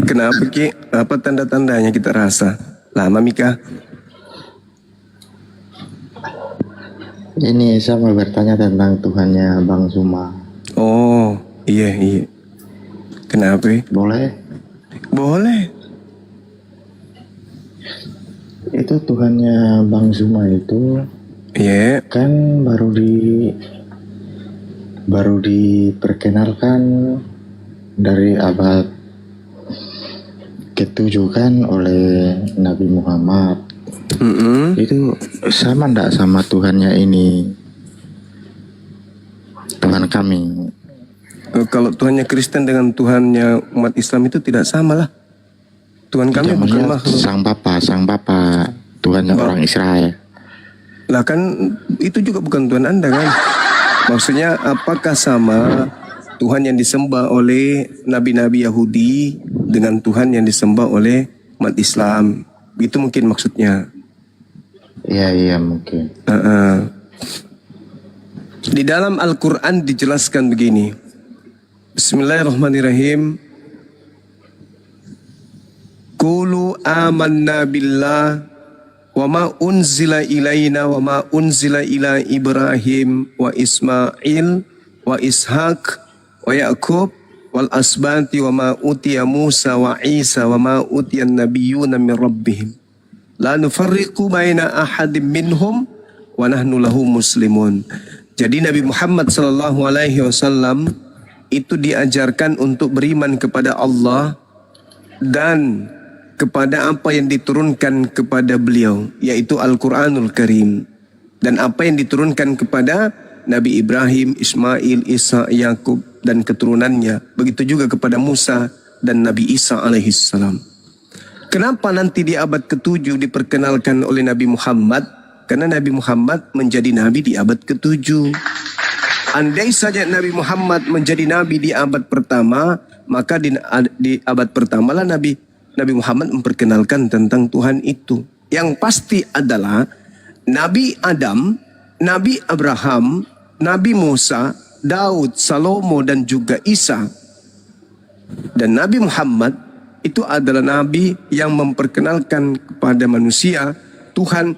Speaker 6: Kenapa Ki? Apa tanda-tandanya kita rasa? Lama Mika.
Speaker 11: Ini saya mau bertanya tentang Tuhannya Bang Zuma.
Speaker 6: Oh, iya. Kenapa?
Speaker 11: Boleh?
Speaker 6: Boleh.
Speaker 11: Itu Tuhannya Bang Zuma itu
Speaker 6: Iya.
Speaker 11: kan baru diperkenalkan dari abad ke-7 kan oleh Nabi Muhammad. Itu sama ndak sama Tuhannya ini? Tuhan kami.
Speaker 6: Kalau Tuhannya Kristen dengan Tuhannya umat Islam itu tidak sama lah. Tuhan kami
Speaker 11: Tidak,
Speaker 6: bukan
Speaker 11: maksudnya
Speaker 6: makhluk.
Speaker 11: sang Bapa Tuhannya orang Israel.
Speaker 6: Lah kan itu juga bukan Tuhan Anda kan? Maksudnya apakah sama Tuhan yang disembah oleh nabi-nabi Yahudi dengan Tuhan yang disembah oleh umat Islam? Itu mungkin maksudnya.
Speaker 11: Iya mungkin.
Speaker 6: Di dalam Al-Quran dijelaskan begini. Bismillahirrahmanirrahim. Qulu amanna billah wa ma unzila ilaina wa ma unzila ila Ibrahim wa Ismail wa Ishaq wa Yaqub wal asbati wa ma utiya Musa wa Isa wa ma utiya nabiyyuna min rabbihim la nufarriqu baina ahadim minhum wa nahnu lahu muslimun. Jadi Nabi Muhammad sallallahu alaihi wasallam itu diajarkan untuk beriman kepada Allah dan kepada apa yang diturunkan kepada beliau, yaitu Al-Quranul Karim, dan apa yang diturunkan kepada Nabi Ibrahim, Ismail, Isa, Yakub dan keturunannya. Begitu juga kepada Musa dan Nabi Isa alaihissalam. Kenapa nanti di abad ke-7 diperkenalkan oleh Nabi Muhammad? Karena Nabi Muhammad menjadi Nabi di abad ke-7. Andai saja Nabi Muhammad menjadi Nabi di abad pertama, maka di abad pertama lah Nabi Muhammad memperkenalkan tentang Tuhan itu. Yang pasti adalah Nabi Adam, Nabi Abraham, Nabi Musa, Daud, Salomo dan juga Isa. Dan Nabi Muhammad itu adalah Nabi yang memperkenalkan kepada manusia Tuhan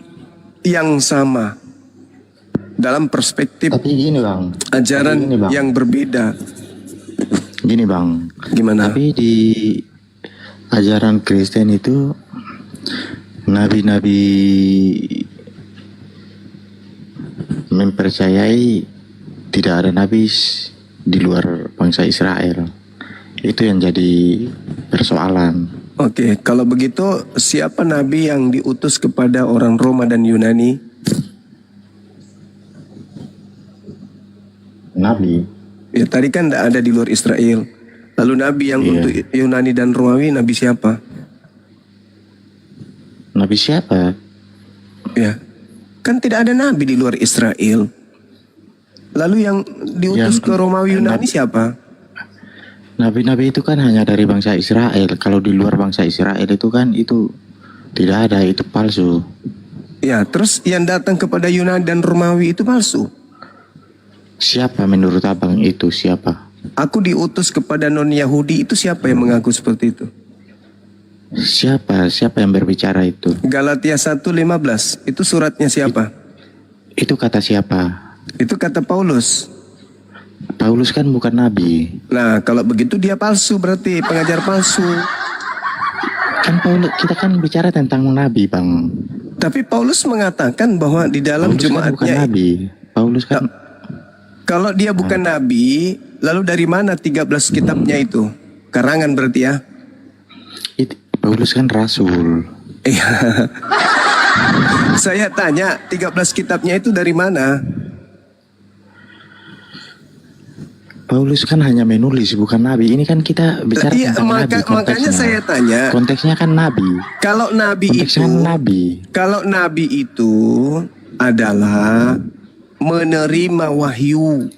Speaker 6: yang sama dalam perspektif
Speaker 11: Bang,
Speaker 6: ajaran yang berbeda.
Speaker 11: Gini Bang,
Speaker 6: Gimana?
Speaker 11: tapi di ajaran Kristen itu nabi-nabi mempercayai tidak ada nabi di luar bangsa Israel. Itu yang jadi persoalan.
Speaker 6: Oke, kalau begitu siapa nabi yang diutus kepada orang Roma dan Yunani?
Speaker 11: Nabi.
Speaker 6: Ya tadi kan tidak ada di luar Israel. Lalu nabi yang untuk Yunani dan Romawi, nabi siapa?
Speaker 11: Nabi siapa?
Speaker 6: Ya, kan tidak ada nabi di luar Israel. Lalu yang diutus ke Romawi Yunani siapa?
Speaker 11: Nabi-nabi itu kan hanya dari bangsa Israel. Kalau di luar bangsa Israel itu kan itu tidak ada, itu palsu.
Speaker 6: Ya, terus yang datang kepada Yunani dan Romawi itu palsu.
Speaker 11: Siapa menurut abang itu siapa?
Speaker 6: Aku diutus kepada non-Yahudi, itu siapa yang mengaku seperti itu?
Speaker 11: Siapa yang berbicara itu?
Speaker 6: Galatia 1:15, itu suratnya siapa?
Speaker 11: Itu kata siapa?
Speaker 6: Itu kata Paulus.
Speaker 11: Paulus kan bukan nabi.
Speaker 6: Nah, kalau begitu dia palsu, berarti pengajar palsu.
Speaker 11: Kan Paulus, kita kan bicara tentang nabi, Bang.
Speaker 6: Tapi Paulus mengatakan bahwa di dalam
Speaker 11: Paulus kan bukan
Speaker 6: jemaatnya,
Speaker 11: nabi. Paulus kan
Speaker 6: kalau dia bukan nabi, lalu dari mana 13 kitabnya itu? Karangan berarti ya?
Speaker 11: Paulus kan rasul.
Speaker 6: Iya. Saya tanya, 13 kitabnya itu dari mana?
Speaker 11: Paulus kan hanya menulis, bukan nabi. Ini kan kita bicara tentang nabi.
Speaker 6: Makanya saya tanya.
Speaker 11: Konteksnya kan nabi.
Speaker 6: Kalau nabi
Speaker 11: konteksnya
Speaker 6: itu,
Speaker 11: nabi.
Speaker 6: Kalau nabi itu adalah menerima wahyu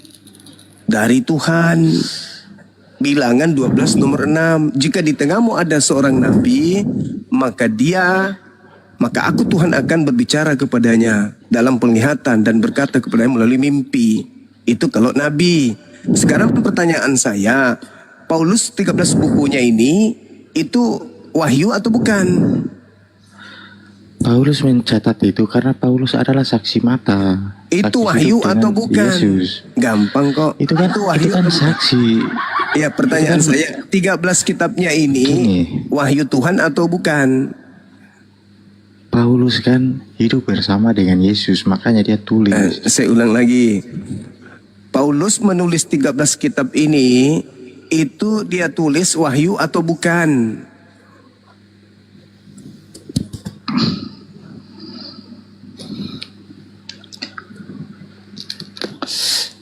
Speaker 6: dari Tuhan. Bilangan 12 nomor 6. Jika di tengahmu ada seorang nabi, maka aku Tuhan akan berbicara kepadanya dalam penglihatan dan berkata kepadanya melalui mimpi. Itu kalau nabi. Sekarang pertanyaan saya, Paulus 13 bukunya ini itu wahyu atau bukan?
Speaker 11: Paulus mencatat itu karena Paulus adalah saksi mata.
Speaker 6: Itu
Speaker 11: Saksi
Speaker 6: wahyu
Speaker 11: hidup
Speaker 6: atau
Speaker 11: dengan
Speaker 6: bukan?
Speaker 11: Yesus.
Speaker 6: Gampang kok.
Speaker 11: Itu kan
Speaker 6: wahyu
Speaker 11: itu kan
Speaker 6: atau bukan?
Speaker 11: saksi.
Speaker 6: Ya pertanyaan saya, 13 kitabnya ini
Speaker 11: Gini.
Speaker 6: wahyu Tuhan atau bukan?
Speaker 11: Paulus kan hidup bersama dengan Yesus, makanya dia tulis.
Speaker 6: Saya ulang lagi. Paulus menulis 13 kitab ini, itu dia tulis wahyu atau bukan?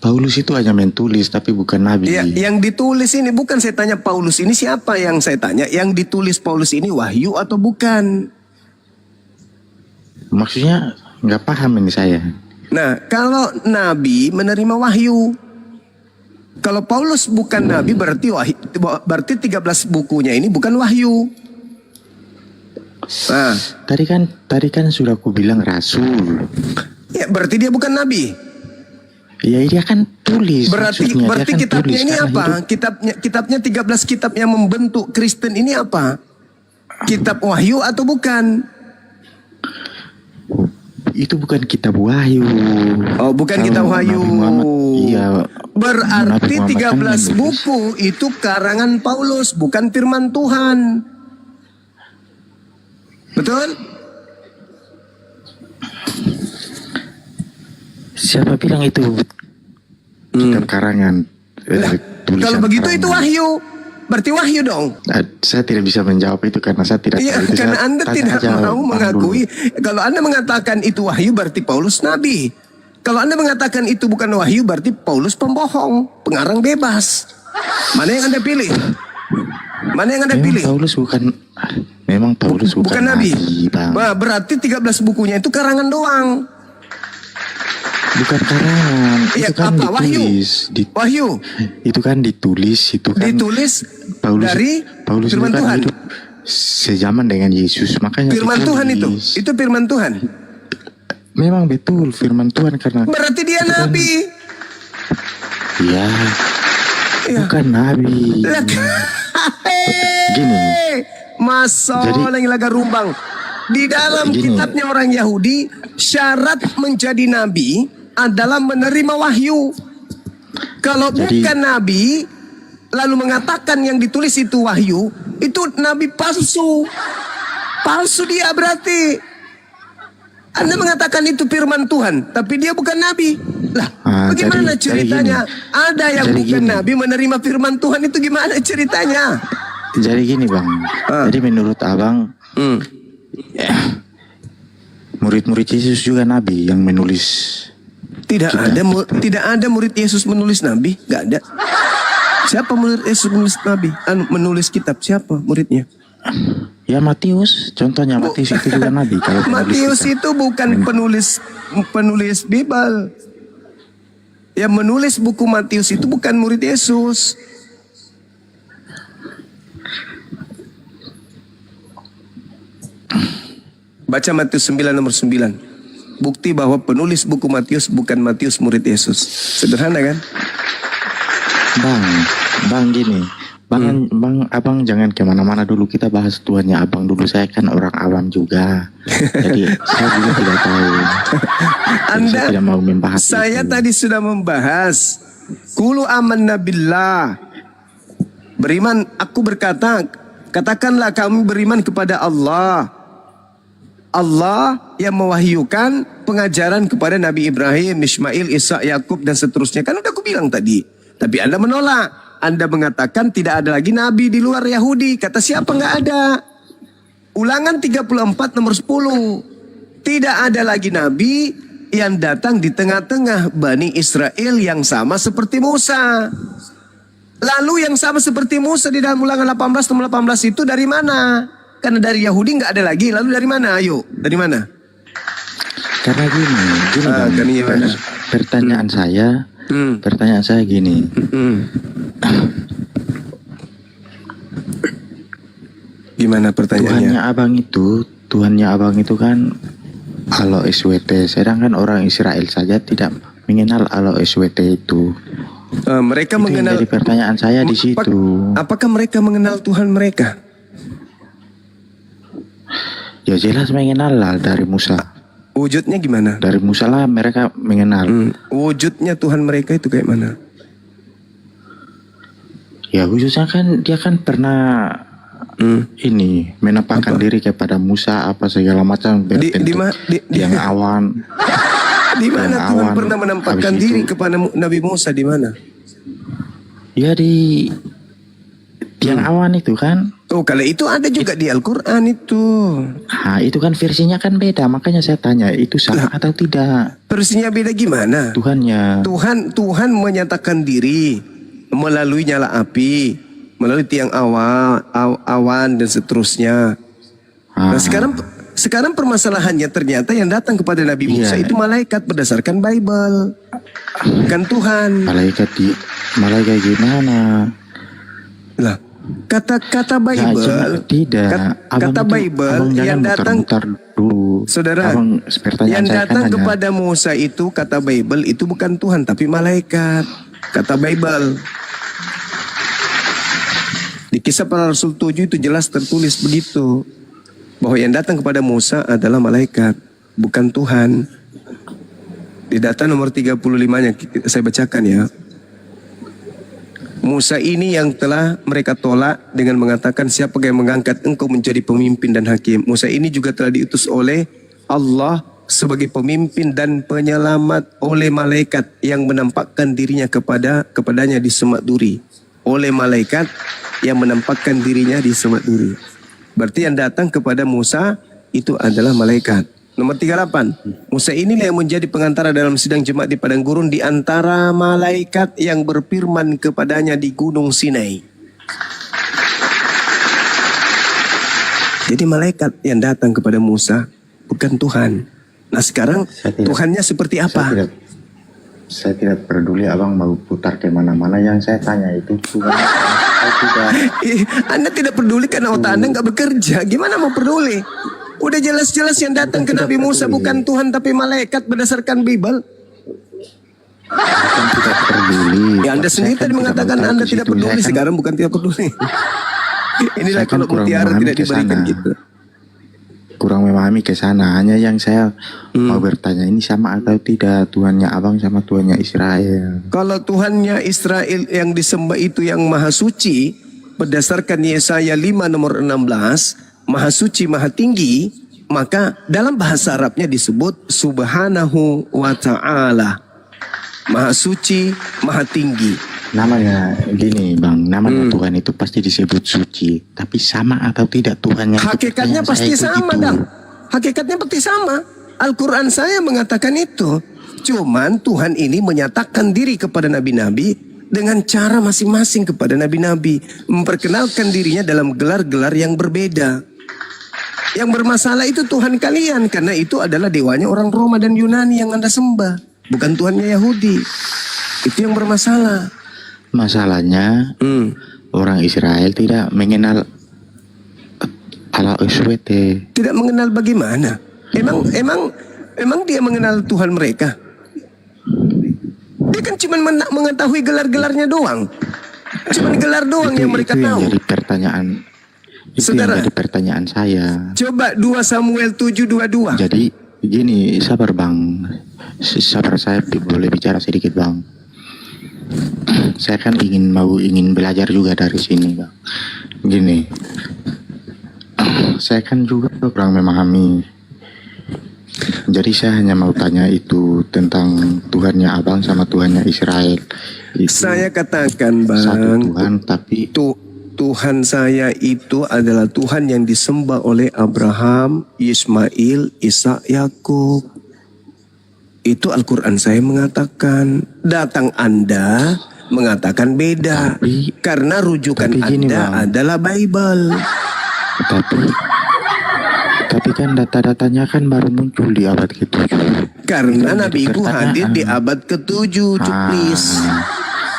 Speaker 11: Paulus itu hanya menulis tapi bukan nabi.
Speaker 6: Ya, yang ditulis ini bukan saya tanya Paulus ini siapa, yang saya tanya yang ditulis Paulus ini wahyu atau bukan?
Speaker 11: Maksudnya nggak paham ini saya.
Speaker 6: Nah, kalau nabi menerima wahyu. Kalau Paulus bukan nabi berarti berarti 13 bukunya ini bukan wahyu. Nah,
Speaker 11: Tadi kan sudah aku bilang rasul.
Speaker 6: ya berarti dia bukan nabi.
Speaker 11: Ya dia kan tulis.
Speaker 6: Berarti
Speaker 11: maksudnya. Dia
Speaker 6: berarti
Speaker 11: kan
Speaker 6: kitabnya
Speaker 11: tulis
Speaker 6: ini
Speaker 11: karena
Speaker 6: apa?
Speaker 11: hidup.
Speaker 6: Kitabnya 13 kitab yang membentuk Kristen ini apa? Kitab wahyu atau bukan?
Speaker 11: Itu bukan kitab wahyu.
Speaker 6: Oh, bukan
Speaker 11: Kalau
Speaker 6: kitab wahyu.
Speaker 11: Nabi Muhammad, iya.
Speaker 6: Berarti
Speaker 11: Nabi Muhammad
Speaker 6: 13
Speaker 11: kan menulis.
Speaker 6: buku itu karangan Paulus, bukan firman Tuhan. Betul?
Speaker 11: Siapa bilang itu kitab karangan? Tulisan
Speaker 6: Kalau begitu
Speaker 11: karangan.
Speaker 6: itu wahyu. Berarti wahyu dong.
Speaker 11: Saya tidak bisa menjawab itu karena saya tidak
Speaker 6: Iya,
Speaker 11: tahu itu.
Speaker 6: karena
Speaker 11: Saya
Speaker 6: Anda
Speaker 11: tanya
Speaker 6: tidak
Speaker 11: aja
Speaker 6: mau
Speaker 11: Bang
Speaker 6: mengakui.
Speaker 11: dulu.
Speaker 6: Kalau Anda mengatakan itu wahyu berarti Paulus nabi. Kalau Anda mengatakan itu bukan wahyu berarti Paulus pembohong, pengarang bebas. Mana yang Anda pilih? Mana yang Anda pilih?
Speaker 11: Memang Paulus bukan
Speaker 6: nabi.
Speaker 11: Bang.
Speaker 6: Wah, berarti 13 bukunya itu karangan doang.
Speaker 11: Bukan karangan.
Speaker 6: Iya,
Speaker 11: Itu kan
Speaker 6: apa? Wahyu.
Speaker 11: ditulis.
Speaker 6: Wahyu.
Speaker 11: Itu kan ditulis. Itu kan
Speaker 6: Ditulis
Speaker 11: Paulus,
Speaker 6: dari
Speaker 11: Paulus
Speaker 6: firman
Speaker 11: itu kan
Speaker 6: Tuhan.
Speaker 11: hidup sejaman dengan Yesus, makanya
Speaker 6: Firman
Speaker 11: ditulis.
Speaker 6: Tuhan itu firman Tuhan.
Speaker 11: Memang betul firman Tuhan karena
Speaker 6: Berarti dia
Speaker 11: itu kan-
Speaker 6: nabi.
Speaker 11: Iya.
Speaker 6: Iya.
Speaker 11: Bukan nabi. Gini.
Speaker 6: Masol yang laga rumbang. Di dalam
Speaker 11: Gini.
Speaker 6: kitabnya orang Yahudi, syarat menjadi nabi adalah menerima wahyu. Kalau
Speaker 11: Jadi-
Speaker 6: bukan nabi, lalu mengatakan yang ditulis itu wahyu, itu nabi palsu. Palsu dia berarti. Anda mengatakan itu firman Tuhan, tapi dia bukan nabi. Lah, bagaimana
Speaker 11: jadi
Speaker 6: ceritanya?
Speaker 11: gini.
Speaker 6: Ada yang
Speaker 11: Jadi
Speaker 6: bukan
Speaker 11: gini.
Speaker 6: nabi menerima firman Tuhan, itu gimana ceritanya?
Speaker 11: Jadi gini Bang. Jadi menurut Abang murid-murid Yesus juga nabi yang menulis.
Speaker 6: Tidak ada murid Yesus menulis nabi, nggak ada. Siapa murid Yesus menulis nabi? Menulis kitab siapa muridnya?
Speaker 11: Ya Matius, contohnya Matius itu juga nabi. Kalau penulis
Speaker 6: Matius
Speaker 11: kitab.
Speaker 6: itu bukan penulis Bible. Yang menulis buku Matius itu bukan murid Yesus. Baca Matius 9 nomor 9. Bukti bahwa penulis buku Matius bukan Matius murid Yesus. Sederhana kan?
Speaker 11: Bang gini. Bang, abang jangan kemana-mana dulu, kita bahas tuannya abang dulu. Saya kan orang awam juga, jadi saya juga tidak tahu. Jadi saya tidak mau membahas.
Speaker 6: Saya
Speaker 11: itu.
Speaker 6: tadi sudah membahas. Qulu amanna billah. Beriman, aku berkata, katakanlah kami beriman kepada Allah. Allah yang mewahyukan pengajaran kepada Nabi Ibrahim, Ismail, Ishak, Yakub dan seterusnya. Kan udah aku bilang tadi. Tapi Anda menolak. Anda mengatakan tidak ada lagi nabi di luar Yahudi. Kata siapa nggak ada? Ulangan 34 nomor 10. Tidak ada lagi nabi yang datang di tengah-tengah Bani Israel yang sama seperti Musa. Lalu yang sama seperti Musa di dalam Ulangan 18 nomor 18 itu dari mana? Karena dari Yahudi nggak ada lagi. Lalu dari mana? Ayo, dari mana?
Speaker 11: Karena gini Bang,
Speaker 6: kan gimana?
Speaker 11: Pertanyaan saya gini.
Speaker 6: Gimana pertanyaannya?
Speaker 11: Tuhannya abang itu kan Allah SWT, sedangkan orang Israel saja tidak mengenal Allah SWT itu.
Speaker 6: Mereka
Speaker 11: Itu
Speaker 6: mengenal.
Speaker 11: yang jadi pertanyaan saya di situ.
Speaker 6: Apakah mereka mengenal Tuhan mereka?
Speaker 11: Ya jelas mengenal lah dari Musa.
Speaker 6: Wujudnya gimana?
Speaker 11: Dari Musa lah mereka mengenal.
Speaker 6: Wujudnya Tuhan mereka itu kayak mana?
Speaker 11: Ya khususnya kan dia kan pernah ini menampakkan diri kepada Musa apa segala macam berbentuk yang awan.
Speaker 6: Di mana
Speaker 11: Yang
Speaker 6: Tuhan
Speaker 11: awan.
Speaker 6: pernah menampakkan
Speaker 11: Habis
Speaker 6: diri
Speaker 11: itu-
Speaker 6: kepada Nabi Musa di mana?
Speaker 11: Ya di yang awan itu kan.
Speaker 6: Oh, kalau itu ada juga di Al-Quran itu.
Speaker 11: Nah, itu kan versinya kan beda, makanya saya tanya itu sama atau tidak.
Speaker 6: Versinya beda gimana?
Speaker 11: Tuhannya.
Speaker 6: Tuhan menyatakan diri melalui nyala api, melalui tiang awan dan seterusnya. Nah, sekarang permasalahannya ternyata yang datang kepada Nabi Musa itu malaikat berdasarkan Bible, bukan Tuhan.
Speaker 11: Malaikat gimana?
Speaker 6: Lah, kata Bible,
Speaker 11: tidak.
Speaker 6: kata Bible yang datang,
Speaker 11: dulu.
Speaker 6: saudara,
Speaker 11: pertanyaan
Speaker 6: yang
Speaker 11: saya
Speaker 6: datang
Speaker 11: kan hanya-
Speaker 6: kepada Musa itu kata Bible itu bukan Tuhan tapi malaikat. Kata Bible. Di Kisah Para Rasul 7 itu jelas tertulis begitu. Bahwa yang datang kepada Musa adalah malaikat, bukan Tuhan. Di data nomor 35-nya saya bacakan ya. Musa ini yang telah mereka tolak dengan mengatakan siapa yang mengangkat engkau menjadi pemimpin dan hakim. Musa ini juga telah diutus oleh Allah sebagai pemimpin dan penyelamat oleh malaikat yang menampakkan dirinya kepadanya di semak duri. Oleh malaikat yang menampakkan dirinya di semak duri. Berarti yang datang kepada Musa itu adalah malaikat. Nomor 38. Musa inilah yang menjadi pengantara dalam sidang jemaat di padang gurun di antara malaikat yang berfirman kepadanya di gunung Sinai. Jadi malaikat yang datang kepada Musa bukan Tuhan. Nah sekarang Tuhannya seperti apa?
Speaker 11: Saya tidak peduli abang mau putar ke mana-mana, yang saya tanya itu Tuhan atau tidak.
Speaker 6: Anda tidak peduli karena otak Anda nggak bekerja. Gimana mau peduli? Udah jelas-jelas yang datang ke Nabi Musa bukan Tuhan tapi malaikat berdasarkan Bible.
Speaker 11: Bukan tidak peduli.
Speaker 6: Ya Anda sendiri tadi mengatakan Anda tidak peduli, sekarang bukan tidak peduli. Inilah
Speaker 11: Saya kan
Speaker 6: kalau
Speaker 11: kurang
Speaker 6: mutiara
Speaker 11: memahami
Speaker 6: tidak
Speaker 11: ke
Speaker 6: diberikan
Speaker 11: sana.
Speaker 6: gitu.
Speaker 11: Kurang memahami ke sana. Hanya yang saya mau bertanya ini sama atau tidak Tuhannya abang sama Tuhannya Israel.
Speaker 6: Kalau Tuhannya Israel yang disembah itu yang maha suci, berdasarkan Yesaya 5 nomor 16, maha suci, maha tinggi, maka dalam bahasa Arabnya disebut subhanahu wa ta'ala. Maha suci, maha tinggi.
Speaker 11: Namanya gini bang, namanya Tuhan itu pasti disebut suci. Tapi sama atau tidak Tuhannya? itu
Speaker 6: Hakikatnya
Speaker 11: pertanyaan
Speaker 6: pasti
Speaker 11: saya itu
Speaker 6: sama
Speaker 11: gitu.
Speaker 6: dong. Hakikatnya pasti sama. Al-Quran saya mengatakan itu. Cuman Tuhan ini menyatakan diri kepada nabi-nabi dengan cara masing-masing kepada nabi-nabi. Memperkenalkan dirinya dalam gelar-gelar yang berbeda. Yang bermasalah itu Tuhan kalian. Karena itu adalah dewanya orang Roma dan Yunani yang Anda sembah. Bukan Tuhannya Yahudi. Itu yang bermasalah.
Speaker 11: Masalahnya orang Israel tidak mengenal Allah SWT.
Speaker 6: Tidak mengenal bagaimana? Emang dia mengenal Tuhan mereka? Dia kan cuma mengetahui gelar-gelarnya doang. Cuman gelar doang yang mereka
Speaker 11: itu yang
Speaker 6: tahu.
Speaker 11: jadi pertanyaan. Itu
Speaker 6: Saudara,
Speaker 11: yang jadi pertanyaan saya.
Speaker 6: Coba 2 Samuel 7:22.
Speaker 11: Jadi gini, sabar bang. Sabar, saya boleh bicara sedikit bang. Saya kan ingin belajar juga dari sini bang. Gini, saya kan juga kurang memahami. Jadi saya hanya mau tanya itu tentang Tuhannya abang sama Tuhannya Israel. Itu
Speaker 6: Saya katakan bang,
Speaker 11: satu Tuhan tapi
Speaker 6: Tuhan saya itu adalah Tuhan yang disembah oleh Abraham, Ismail, Ishak, Yakub. Itu Al-Quran saya mengatakan. Datang Anda mengatakan beda. Karena rujukan
Speaker 11: tapi gini,
Speaker 6: Anda
Speaker 11: Bang.
Speaker 6: adalah Bible.
Speaker 11: Tapi kan data-datanya kan baru muncul di abad ke-7.
Speaker 6: Karena
Speaker 11: Itu
Speaker 6: Nabi
Speaker 11: jadi
Speaker 6: Ibu hadir di abad ke-7, Cuplis.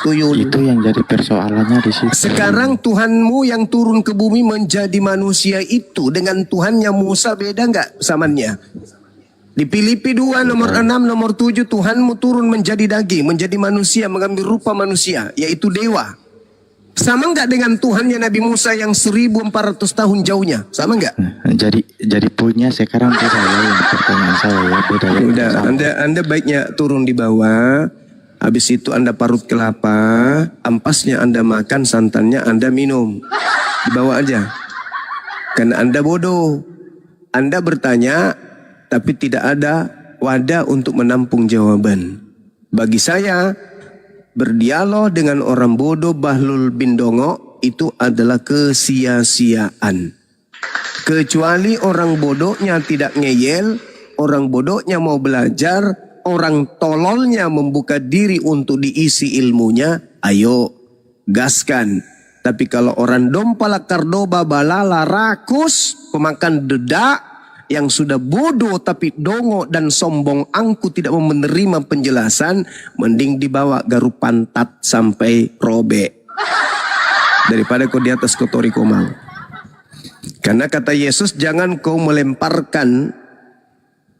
Speaker 6: Tuyul.
Speaker 11: Itu yang jadi persoalannya di situ.
Speaker 6: Sekarang Tuhanmu yang turun ke bumi menjadi manusia itu dengan Tuhannya Musa beda nggak zamannya? Di Filipi 2 nomor 6 nomor 7 Tuhanmu turun menjadi daging, menjadi manusia, mengambil rupa manusia, yaitu dewa. Sama nggak dengan Tuhannya Nabi Musa yang 1400 tahun jauhnya? Sama nggak?
Speaker 11: Jadi poinnya sekarang beda ya, yang pertanyaan saya ya beda ya.
Speaker 6: Udah, anda baiknya turun di bawah. Habis itu Anda parut kelapa, ampasnya Anda makan, santannya Anda minum. Dibawa aja. Karena Anda bodoh. Anda bertanya, tapi tidak ada wadah untuk menampung jawaban. Bagi saya, berdialog dengan orang bodoh Bahlul bin Dongo itu adalah kesia-siaan. Kecuali orang bodohnya tidak ngeyel, orang bodohnya mau belajar, orang tololnya membuka diri untuk diisi ilmunya, ayo gaskan. Tapi kalau orang dompala kardoba balala rakus, pemakan dedak yang sudah bodoh tapi dongo dan sombong angku tidak mau menerima penjelasan, mending dibawa garuk pantat sampai robek daripada kau di atas kotori komang. Karena kata Yesus, jangan kau melemparkan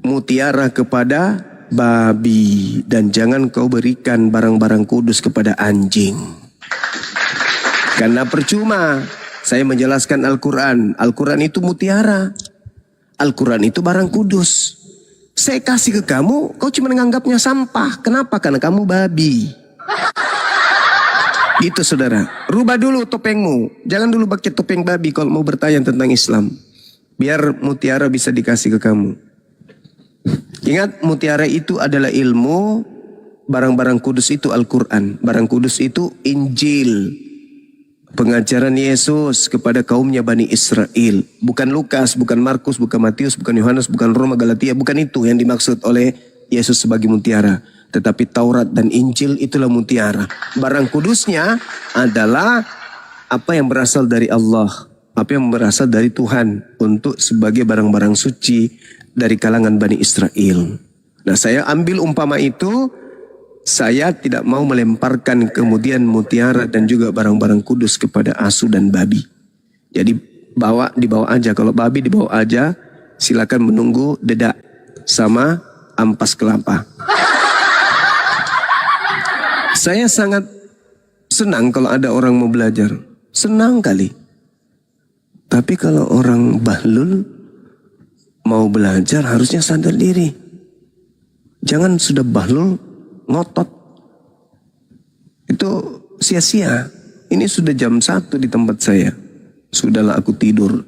Speaker 6: mutiara kepada babi dan jangan kau berikan barang-barang kudus kepada anjing. Karena percuma saya menjelaskan Al-Quran. Al-Quran itu mutiara, Al-Quran itu barang kudus. Saya kasih ke kamu, kau cuma menganggapnya sampah. Kenapa? Karena kamu babi. Itu saudara. Rubah dulu topengmu. Jangan dulu pakai topeng babi kalau mau bertanya tentang Islam. Biar mutiara bisa dikasih ke kamu. Ingat, mutiara itu adalah ilmu, barang-barang kudus itu Al-Quran, barang kudus itu Injil, pengajaran Yesus kepada kaumnya Bani Israel. Bukan Lukas, bukan Markus, bukan Matius, bukan Yohanes, bukan Roma, Galatia, bukan itu yang dimaksud oleh Yesus sebagai mutiara. Tetapi Taurat dan Injil itulah mutiara. Barang kudusnya adalah apa yang berasal dari Allah, apa yang berasal dari Tuhan untuk sebagai barang-barang suci dari kalangan Bani Israel. Nah, saya ambil umpama itu, saya tidak mau melemparkan kemudian mutiara dan juga barang-barang kudus kepada asu dan babi. Jadi dibawa aja. Kalau babi dibawa aja, silakan menunggu dedak sama ampas kelapa. Saya sangat senang kalau ada orang mau belajar. Senang kali. Tapi kalau orang bahlul mau belajar harusnya sadar diri. Jangan sudah bahlul ngotot. Itu sia-sia. Ini sudah jam 1 di tempat saya. Sudahlah aku tidur.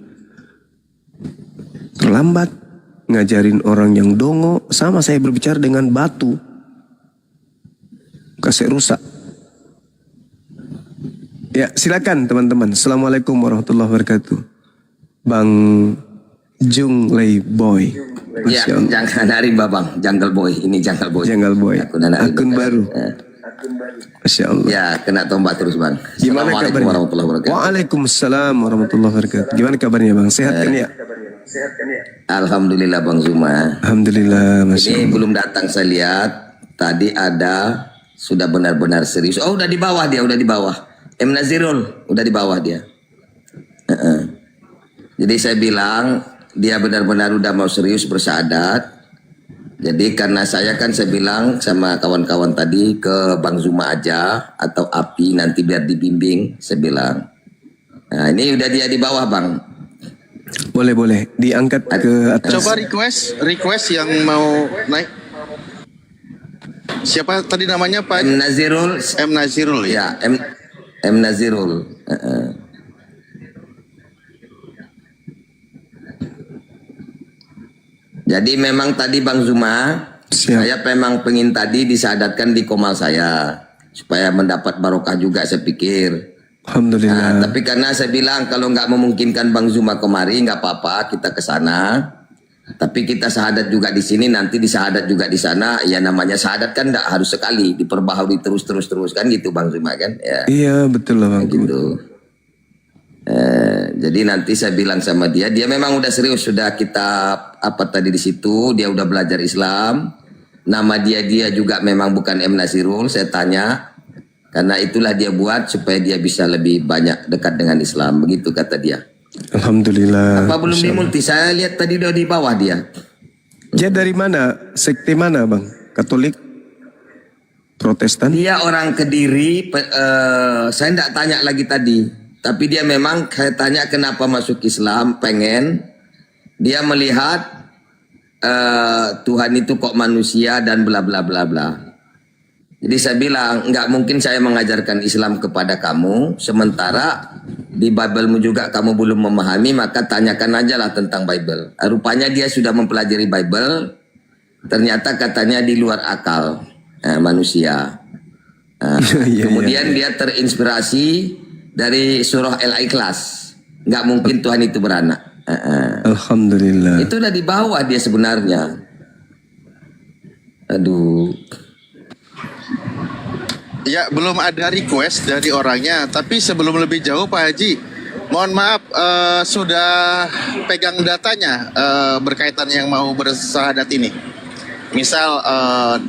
Speaker 6: Terlambat. Ngajarin orang yang dongo. Sama saya berbicara dengan batu. Kasih rusak. Ya, silakan teman-teman. Assalamualaikum warahmatullahi wabarakatuh. Bang Junglei Boy.
Speaker 12: Ya, jangan dari Babang, Jungle Boy. Ini Jungle Boy.
Speaker 6: Jungle Boy. Akun baru. Masya Allah.
Speaker 12: Ya, kena tombak terus Bang.
Speaker 6: Gimana
Speaker 12: Assalamualaikum
Speaker 6: kabarnya?
Speaker 12: warahmatullahi wabarakatuh.
Speaker 6: Waalaikumsalam warahmatullahi wabarakatuh. Gimana kabarnya Bang? Sehat kan ya?
Speaker 12: Alhamdulillah Bang Zuma.
Speaker 6: Alhamdulillah, Masya
Speaker 12: Ini
Speaker 6: Allah.
Speaker 12: belum datang saya lihat. Tadi ada sudah benar-benar serius. Oh, udah di bawah dia, udah di bawah. M Nazirul udah di bawah dia. Jadi saya bilang dia benar-benar udah mau serius bersyahadat. Jadi karena saya bilang sama kawan-kawan tadi ke Bang Zuma aja atau Api nanti biar dibimbing, saya bilang. Nah, ini udah dia di bawah Bang.
Speaker 6: Boleh diangkat ke atas.
Speaker 3: Coba request yang mau naik. Siapa tadi namanya Pak?
Speaker 12: M Nazirul.
Speaker 3: M Nazirul ya.
Speaker 12: Ya, M Nazirul. Jadi memang tadi Bang Zuma, saya memang pengen tadi disadatkan di komal saya supaya mendapat barokah juga saya pikir.
Speaker 6: Alhamdulillah.
Speaker 12: Nah, tapi karena saya bilang kalau nggak memungkinkan Bang Zuma kemari nggak apa-apa kita ke sana. Tapi kita syahadat juga di sini, nanti disyahadat juga di sana. Ya namanya syahadat kan nggak harus sekali, diperbaharui terus kan gitu Bang Zuma kan. Ya.
Speaker 6: Iya betul lah Bang.
Speaker 12: Gitu. Jadi nanti saya bilang sama dia memang udah serius, sudah kita apa tadi di situ, dia udah belajar Islam. Nama dia juga memang bukan M Nazirul, saya tanya. Karena itulah dia buat supaya dia bisa lebih banyak dekat dengan Islam, begitu kata dia.
Speaker 6: Alhamdulillah.
Speaker 12: Apa belum dimulti? Saya lihat tadi udah di bawah dia.
Speaker 6: Dia dari mana? Sekte mana Bang? Katolik? Protestan?
Speaker 12: Dia orang Kediri, saya tidak tanya lagi tadi. Tapi dia memang, saya tanya kenapa masuk Islam, pengen. Dia melihat Tuhan itu kok manusia dan bla bla bla bla. Jadi saya bilang, nggak mungkin saya mengajarkan Islam kepada kamu, sementara di Bible-mu juga kamu belum memahami, maka tanyakan aja lah tentang Bible. Rupanya dia sudah mempelajari Bible, ternyata katanya di luar akal manusia. Kemudian dia terinspirasi dari surah Al-Ikhlas. Nggak mungkin Tuhan itu beranak.
Speaker 6: Alhamdulillah.
Speaker 12: Itu udah di bawah dia sebenarnya. Aduh.
Speaker 3: Ya, belum ada request dari orangnya. Tapi sebelum lebih jauh Pak Haji, mohon maaf, sudah pegang datanya berkaitan yang mau bersyahadat ini. Misal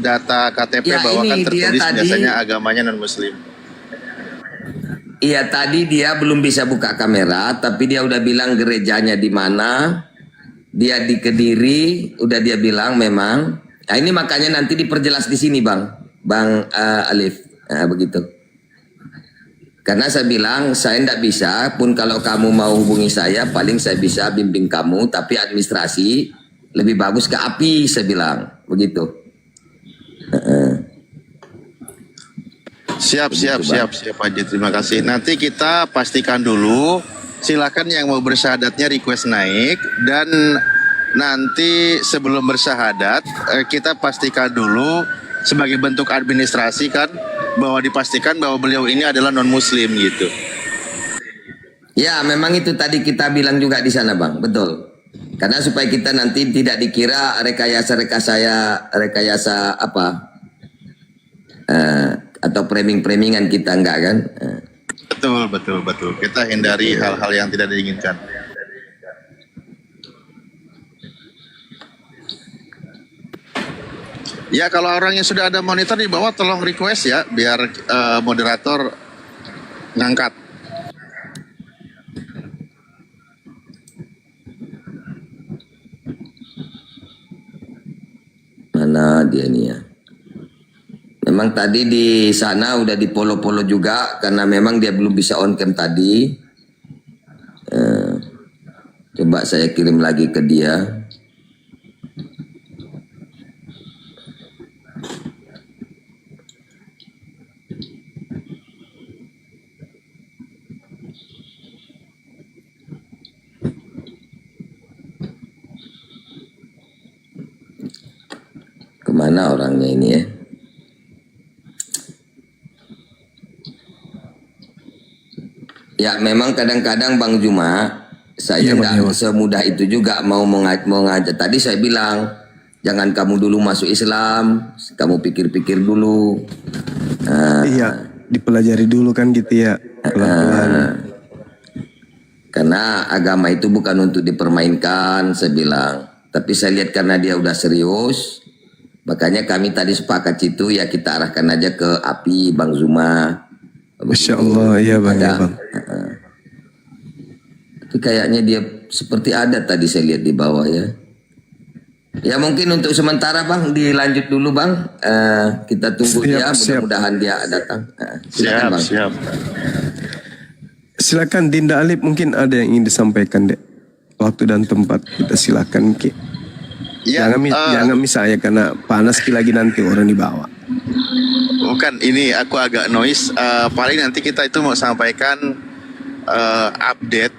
Speaker 3: data KTP
Speaker 12: Ya,
Speaker 3: bahwa
Speaker 12: ini
Speaker 3: kan
Speaker 12: dia
Speaker 3: tertulis
Speaker 12: tadi.
Speaker 3: biasanya agamanya non-muslim.
Speaker 12: Iya, tadi dia belum bisa buka kamera, tapi dia udah bilang gerejanya di mana. Dia di Kediri, udah dia bilang memang. Nah, ini makanya nanti diperjelas di sini, Bang Alif. Nah, begitu. Karena saya bilang, saya tidak bisa, pun kalau kamu mau hubungi saya, paling saya bisa bimbing kamu, tapi administrasi lebih bagus ke API, saya bilang. Begitu.
Speaker 3: Siap Pak Haji, terima kasih. Nanti kita pastikan dulu, silakan yang mau bersyahadatnya request naik, dan nanti sebelum bersyahadat kita pastikan dulu sebagai bentuk administrasi kan, bahwa dipastikan bahwa beliau ini adalah non muslim gitu.
Speaker 12: Ya, memang itu tadi kita bilang juga di sana, Bang. Betul. Karena supaya kita nanti tidak dikira rekayasa apa? Atau framing-framingan kita, enggak kan?
Speaker 3: Betul. Kita hindari hal-hal yang tidak diinginkan. Ya, kalau orangnya sudah ada monitor di bawah, tolong request ya, biar moderator ngangkat.
Speaker 12: Mana dia nih ya? Memang tadi di sana udah di polo-polo juga, karena memang dia belum bisa on cam tadi. Coba saya kirim lagi ke dia. Kemana orangnya ini ya? Ya memang kadang-kadang Bang Juma, saya nggak semudah itu juga mau mengajak. Tadi saya bilang, jangan kamu dulu masuk Islam, kamu pikir-pikir dulu.
Speaker 6: Iya, dipelajari dulu kan gitu ya, pelan-pelan.
Speaker 12: Karena agama itu bukan untuk dipermainkan, saya bilang. Tapi saya lihat karena dia udah serius, makanya kami tadi sepakat itu ya kita arahkan aja ke API Bang Zuma.
Speaker 6: Masya Allah, iya Bang. Ya, Bang.
Speaker 12: Tapi kayaknya dia seperti ada tadi saya lihat di bawah ya. Ya mungkin untuk sementara Bang dilanjut dulu Bang. Kita tunggu dia, mudah-mudahan dia datang. Silakan Bang.
Speaker 3: Siap.
Speaker 6: Silakan Dinda Alif, mungkin ada yang ingin disampaikan dek. Waktu dan tempat kita silakan Ki.
Speaker 3: Ya,
Speaker 6: jangan misalnya karena panas lagi nanti orang dibawa.
Speaker 3: Bukan, ini aku agak noise. Paling nanti kita itu mau sampaikan update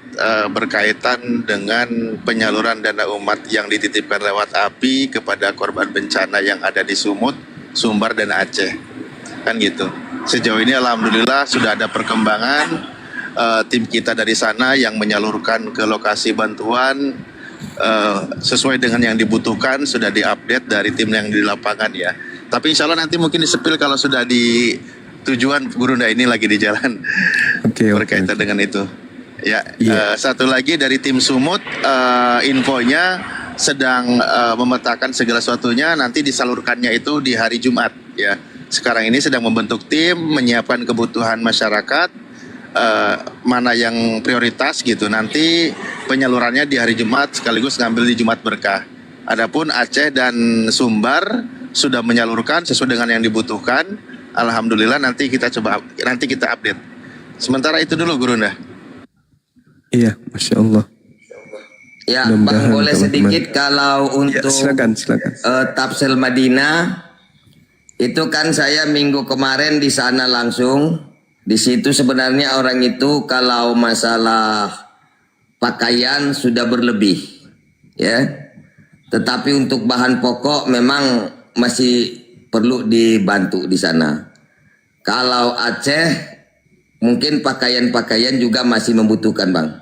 Speaker 3: berkaitan dengan penyaluran dana umat yang dititipkan lewat API kepada korban bencana yang ada di Sumut, Sumbar, dan Aceh. Kan gitu. Sejauh ini alhamdulillah sudah ada perkembangan. Tim kita dari sana yang menyalurkan ke lokasi bantuan sesuai dengan yang dibutuhkan sudah diupdate dari tim yang di lapangan ya. Tapi insya Allah nanti mungkin disepil kalau sudah di tujuan Gurunda ini lagi di jalan. Berkaitan dengan itu. Ya, satu lagi dari tim Sumut, infonya sedang memetakan segala sesuatunya, nanti disalurkannya itu di hari Jumat. Ya, sekarang ini sedang membentuk tim, menyiapkan kebutuhan masyarakat, mana yang prioritas gitu. Nanti penyalurannya di hari Jumat sekaligus ngambil di Jumat Berkah. Adapun Aceh dan Sumbar sudah menyalurkan sesuai dengan yang dibutuhkan. alhamdulillah nanti kita update. Sementara itu dulu Gurunda.
Speaker 6: Iya, Masya Allah.
Speaker 12: Ya,
Speaker 6: Mudah-mudahan
Speaker 12: Bang boleh
Speaker 6: teman-teman.
Speaker 12: sedikit kalau
Speaker 6: Ya,
Speaker 12: untuk
Speaker 6: silakan.
Speaker 12: Tapsel Madinah itu kan saya minggu kemarin di sana langsung. Di situ sebenarnya orang itu kalau masalah pakaian sudah berlebih, ya. Tetapi untuk bahan pokok memang masih perlu dibantu di sana. Kalau Aceh mungkin pakaian-pakaian juga masih membutuhkan, Bang.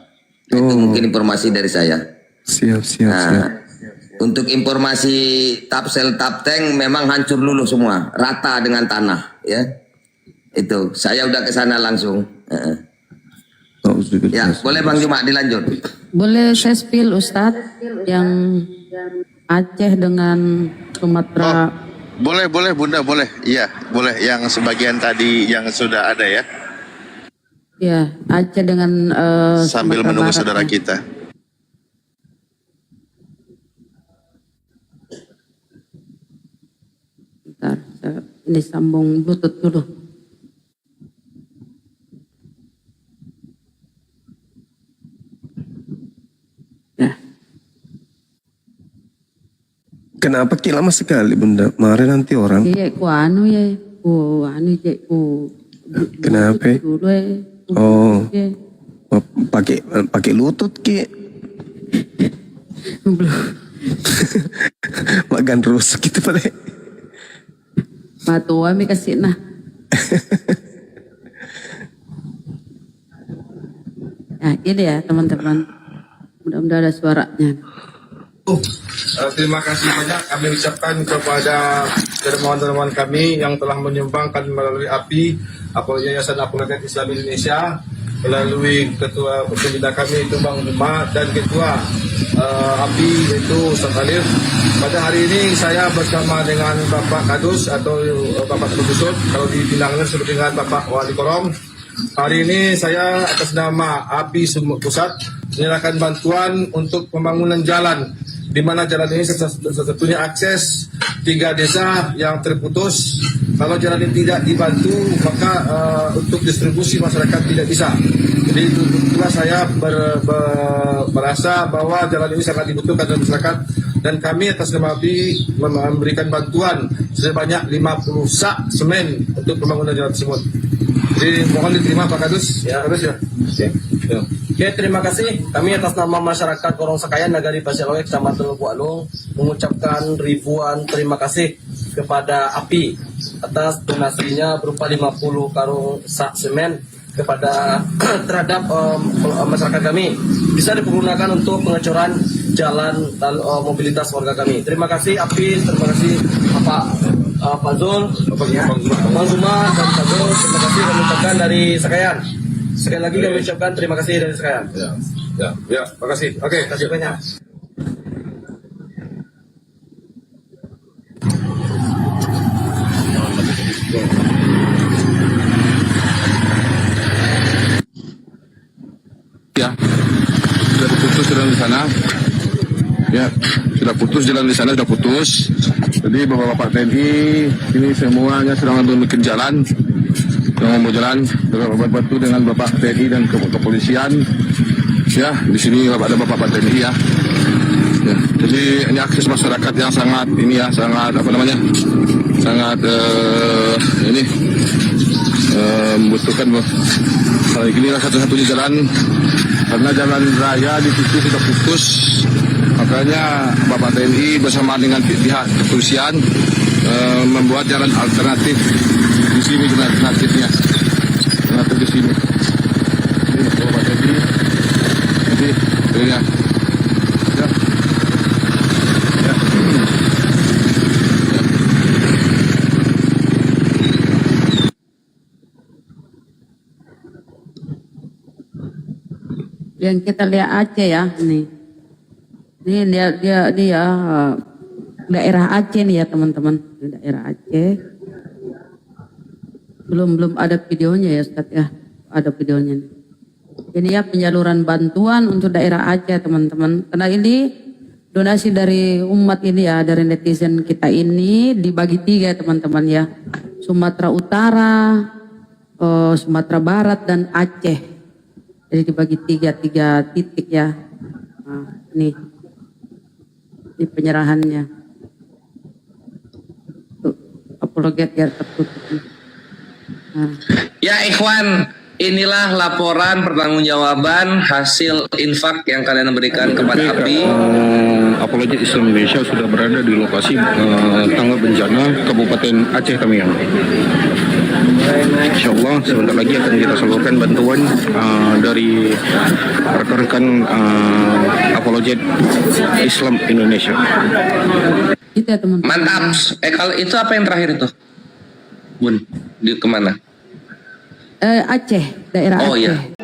Speaker 12: Itu mungkin informasi dari saya.
Speaker 6: Siap.
Speaker 12: Untuk informasi Tapsel Tapteng memang hancur luluh semua, rata dengan tanah, ya. Itu saya udah ke sana langsung. Ya, boleh Bang Juma dilanjut.
Speaker 10: Boleh saya spill Ustadz yang Aceh dengan Sumatera.
Speaker 3: Boleh Bunda, boleh. Iya, boleh. Yang sebagian tadi yang sudah ada ya.
Speaker 10: Ya, Aceh dengan
Speaker 3: Sambil
Speaker 10: Sumatera
Speaker 3: menunggu
Speaker 10: Barat.
Speaker 3: saudara kita.
Speaker 10: Bentar, ini sambung Bluetooth dulu. Ya.
Speaker 6: Kenapa Ki lama sekali Bunda? Mari nanti orang.
Speaker 10: Iya, ku anu ya, ku anu ya, ku.
Speaker 6: Kenapa?
Speaker 10: Dulu ya.
Speaker 6: Oh, pakai lutut Ki. Makan rusuk gitu pada.
Speaker 10: Matua mi kasih nah. Nah, ini ya teman-teman. Mudah-mudahan ada suaranya.
Speaker 13: Terima kasih banyak kami ucapkan kepada dermawan-dermawan kami yang telah menyumbangkan melalui API atau Yayasan Apologet Islam Indonesia, melalui ketua pembina kami itu Bang Juma dan ketua API yaitu Ustaz Alif. Pada hari ini saya bersama dengan Bapak Kadus atau Bapak Kadusut, kalau di Pinangnya disebut dengan Bapak Wali Korom. Hari ini saya atas nama API Sumut Pusat menyerahkan bantuan untuk pembangunan jalan, di mana jalan ini satu-satunya akses 3 desa yang terputus. Kalau jalan ini tidak dibantu, maka untuk distribusi masyarakat tidak bisa. Jadi itulah saya merasa bahwa jalan ini sangat dibutuhkan oleh masyarakat, dan kami atas nama API memberikan bantuan sebanyak 50 sak semen untuk pembangunan jalan tersebut. Jadi mohon diterima Pak Kadus. Ya, Kadus ya. Oke, terima kasih. Kami atas nama masyarakat Korong Sakayan, Nagari Pasir Oe, Kecamatan Lubuk Alung, mengucapkan ribuan terima kasih kepada API atas donasinya berupa 50 karung sak semen kepada terhadap masyarakat kami, bisa dipergunakan untuk pengecoran jalan dan mobilitas warga kami. Terima kasih API, terima kasih Pak Zul, Bang Zuma dan Pak Zul. Terima kasih kami ucapkan dari Sakayan. Sekali lagi kami ucapkan terima kasih dari Sakayan. Ya, terima kasih. Oke, terima kasih banyak.
Speaker 14: Ya, sudah putus jalan di sana. Ya, sudah putus jalan di sana, sudah putus. Jadi bapak-bapak TNI ini semuanya sedang membuat jalan, sedang mau jalan, bantu dengan bapak TNI dan kepolisian. Ya, di sini ada bapak TNI ya. Ya, jadi ini akses masyarakat yang sangat ini ya, sangat apa namanya, sangat ini membutuhkan. Kalau inilah satu-satunya jalan, karena jalan raya di situ sudah putus. Makanya Bapak TNI bersama dengan pihak kepolisian membuat jalan alternatif di sini, jalan alternatifnya, alternatif di sini. Ini Bapak TNI, jadi ya.
Speaker 10: Yang kita lihat Aceh ya, nih. Ini dia daerah Aceh nih ya teman-teman, daerah Aceh. Belum ada videonya ya Ustaz ya, ada videonya nih. Ini ya penyaluran bantuan untuk daerah Aceh teman-teman. Karena ini donasi dari umat ini ya, dari netizen kita ini dibagi 3 teman-teman ya. Sumatera Utara, Sumatera Barat dan Aceh. Jadi dibagi 3 titik ya. Nah, ini penyerahannya. Tuh, apologet biar tertutup nih. Nah.
Speaker 9: Ya ikhwan, inilah laporan pertanggungjawaban hasil infak yang kalian berikan kepada API.
Speaker 14: Apologet Islam Indonesia sudah berada di lokasi tanggap bencana Kabupaten Aceh Tamiang. Insya Allah sebentar lagi akan kita salurkan bantuan dari rekan-rekan Apologet Islam Indonesia.
Speaker 10: Itu ya teman-teman.
Speaker 9: Mantap. Kalau itu apa yang terakhir itu? Bun, di kemana?
Speaker 10: Aceh, daerah
Speaker 9: Oh
Speaker 10: Aceh.
Speaker 9: iya.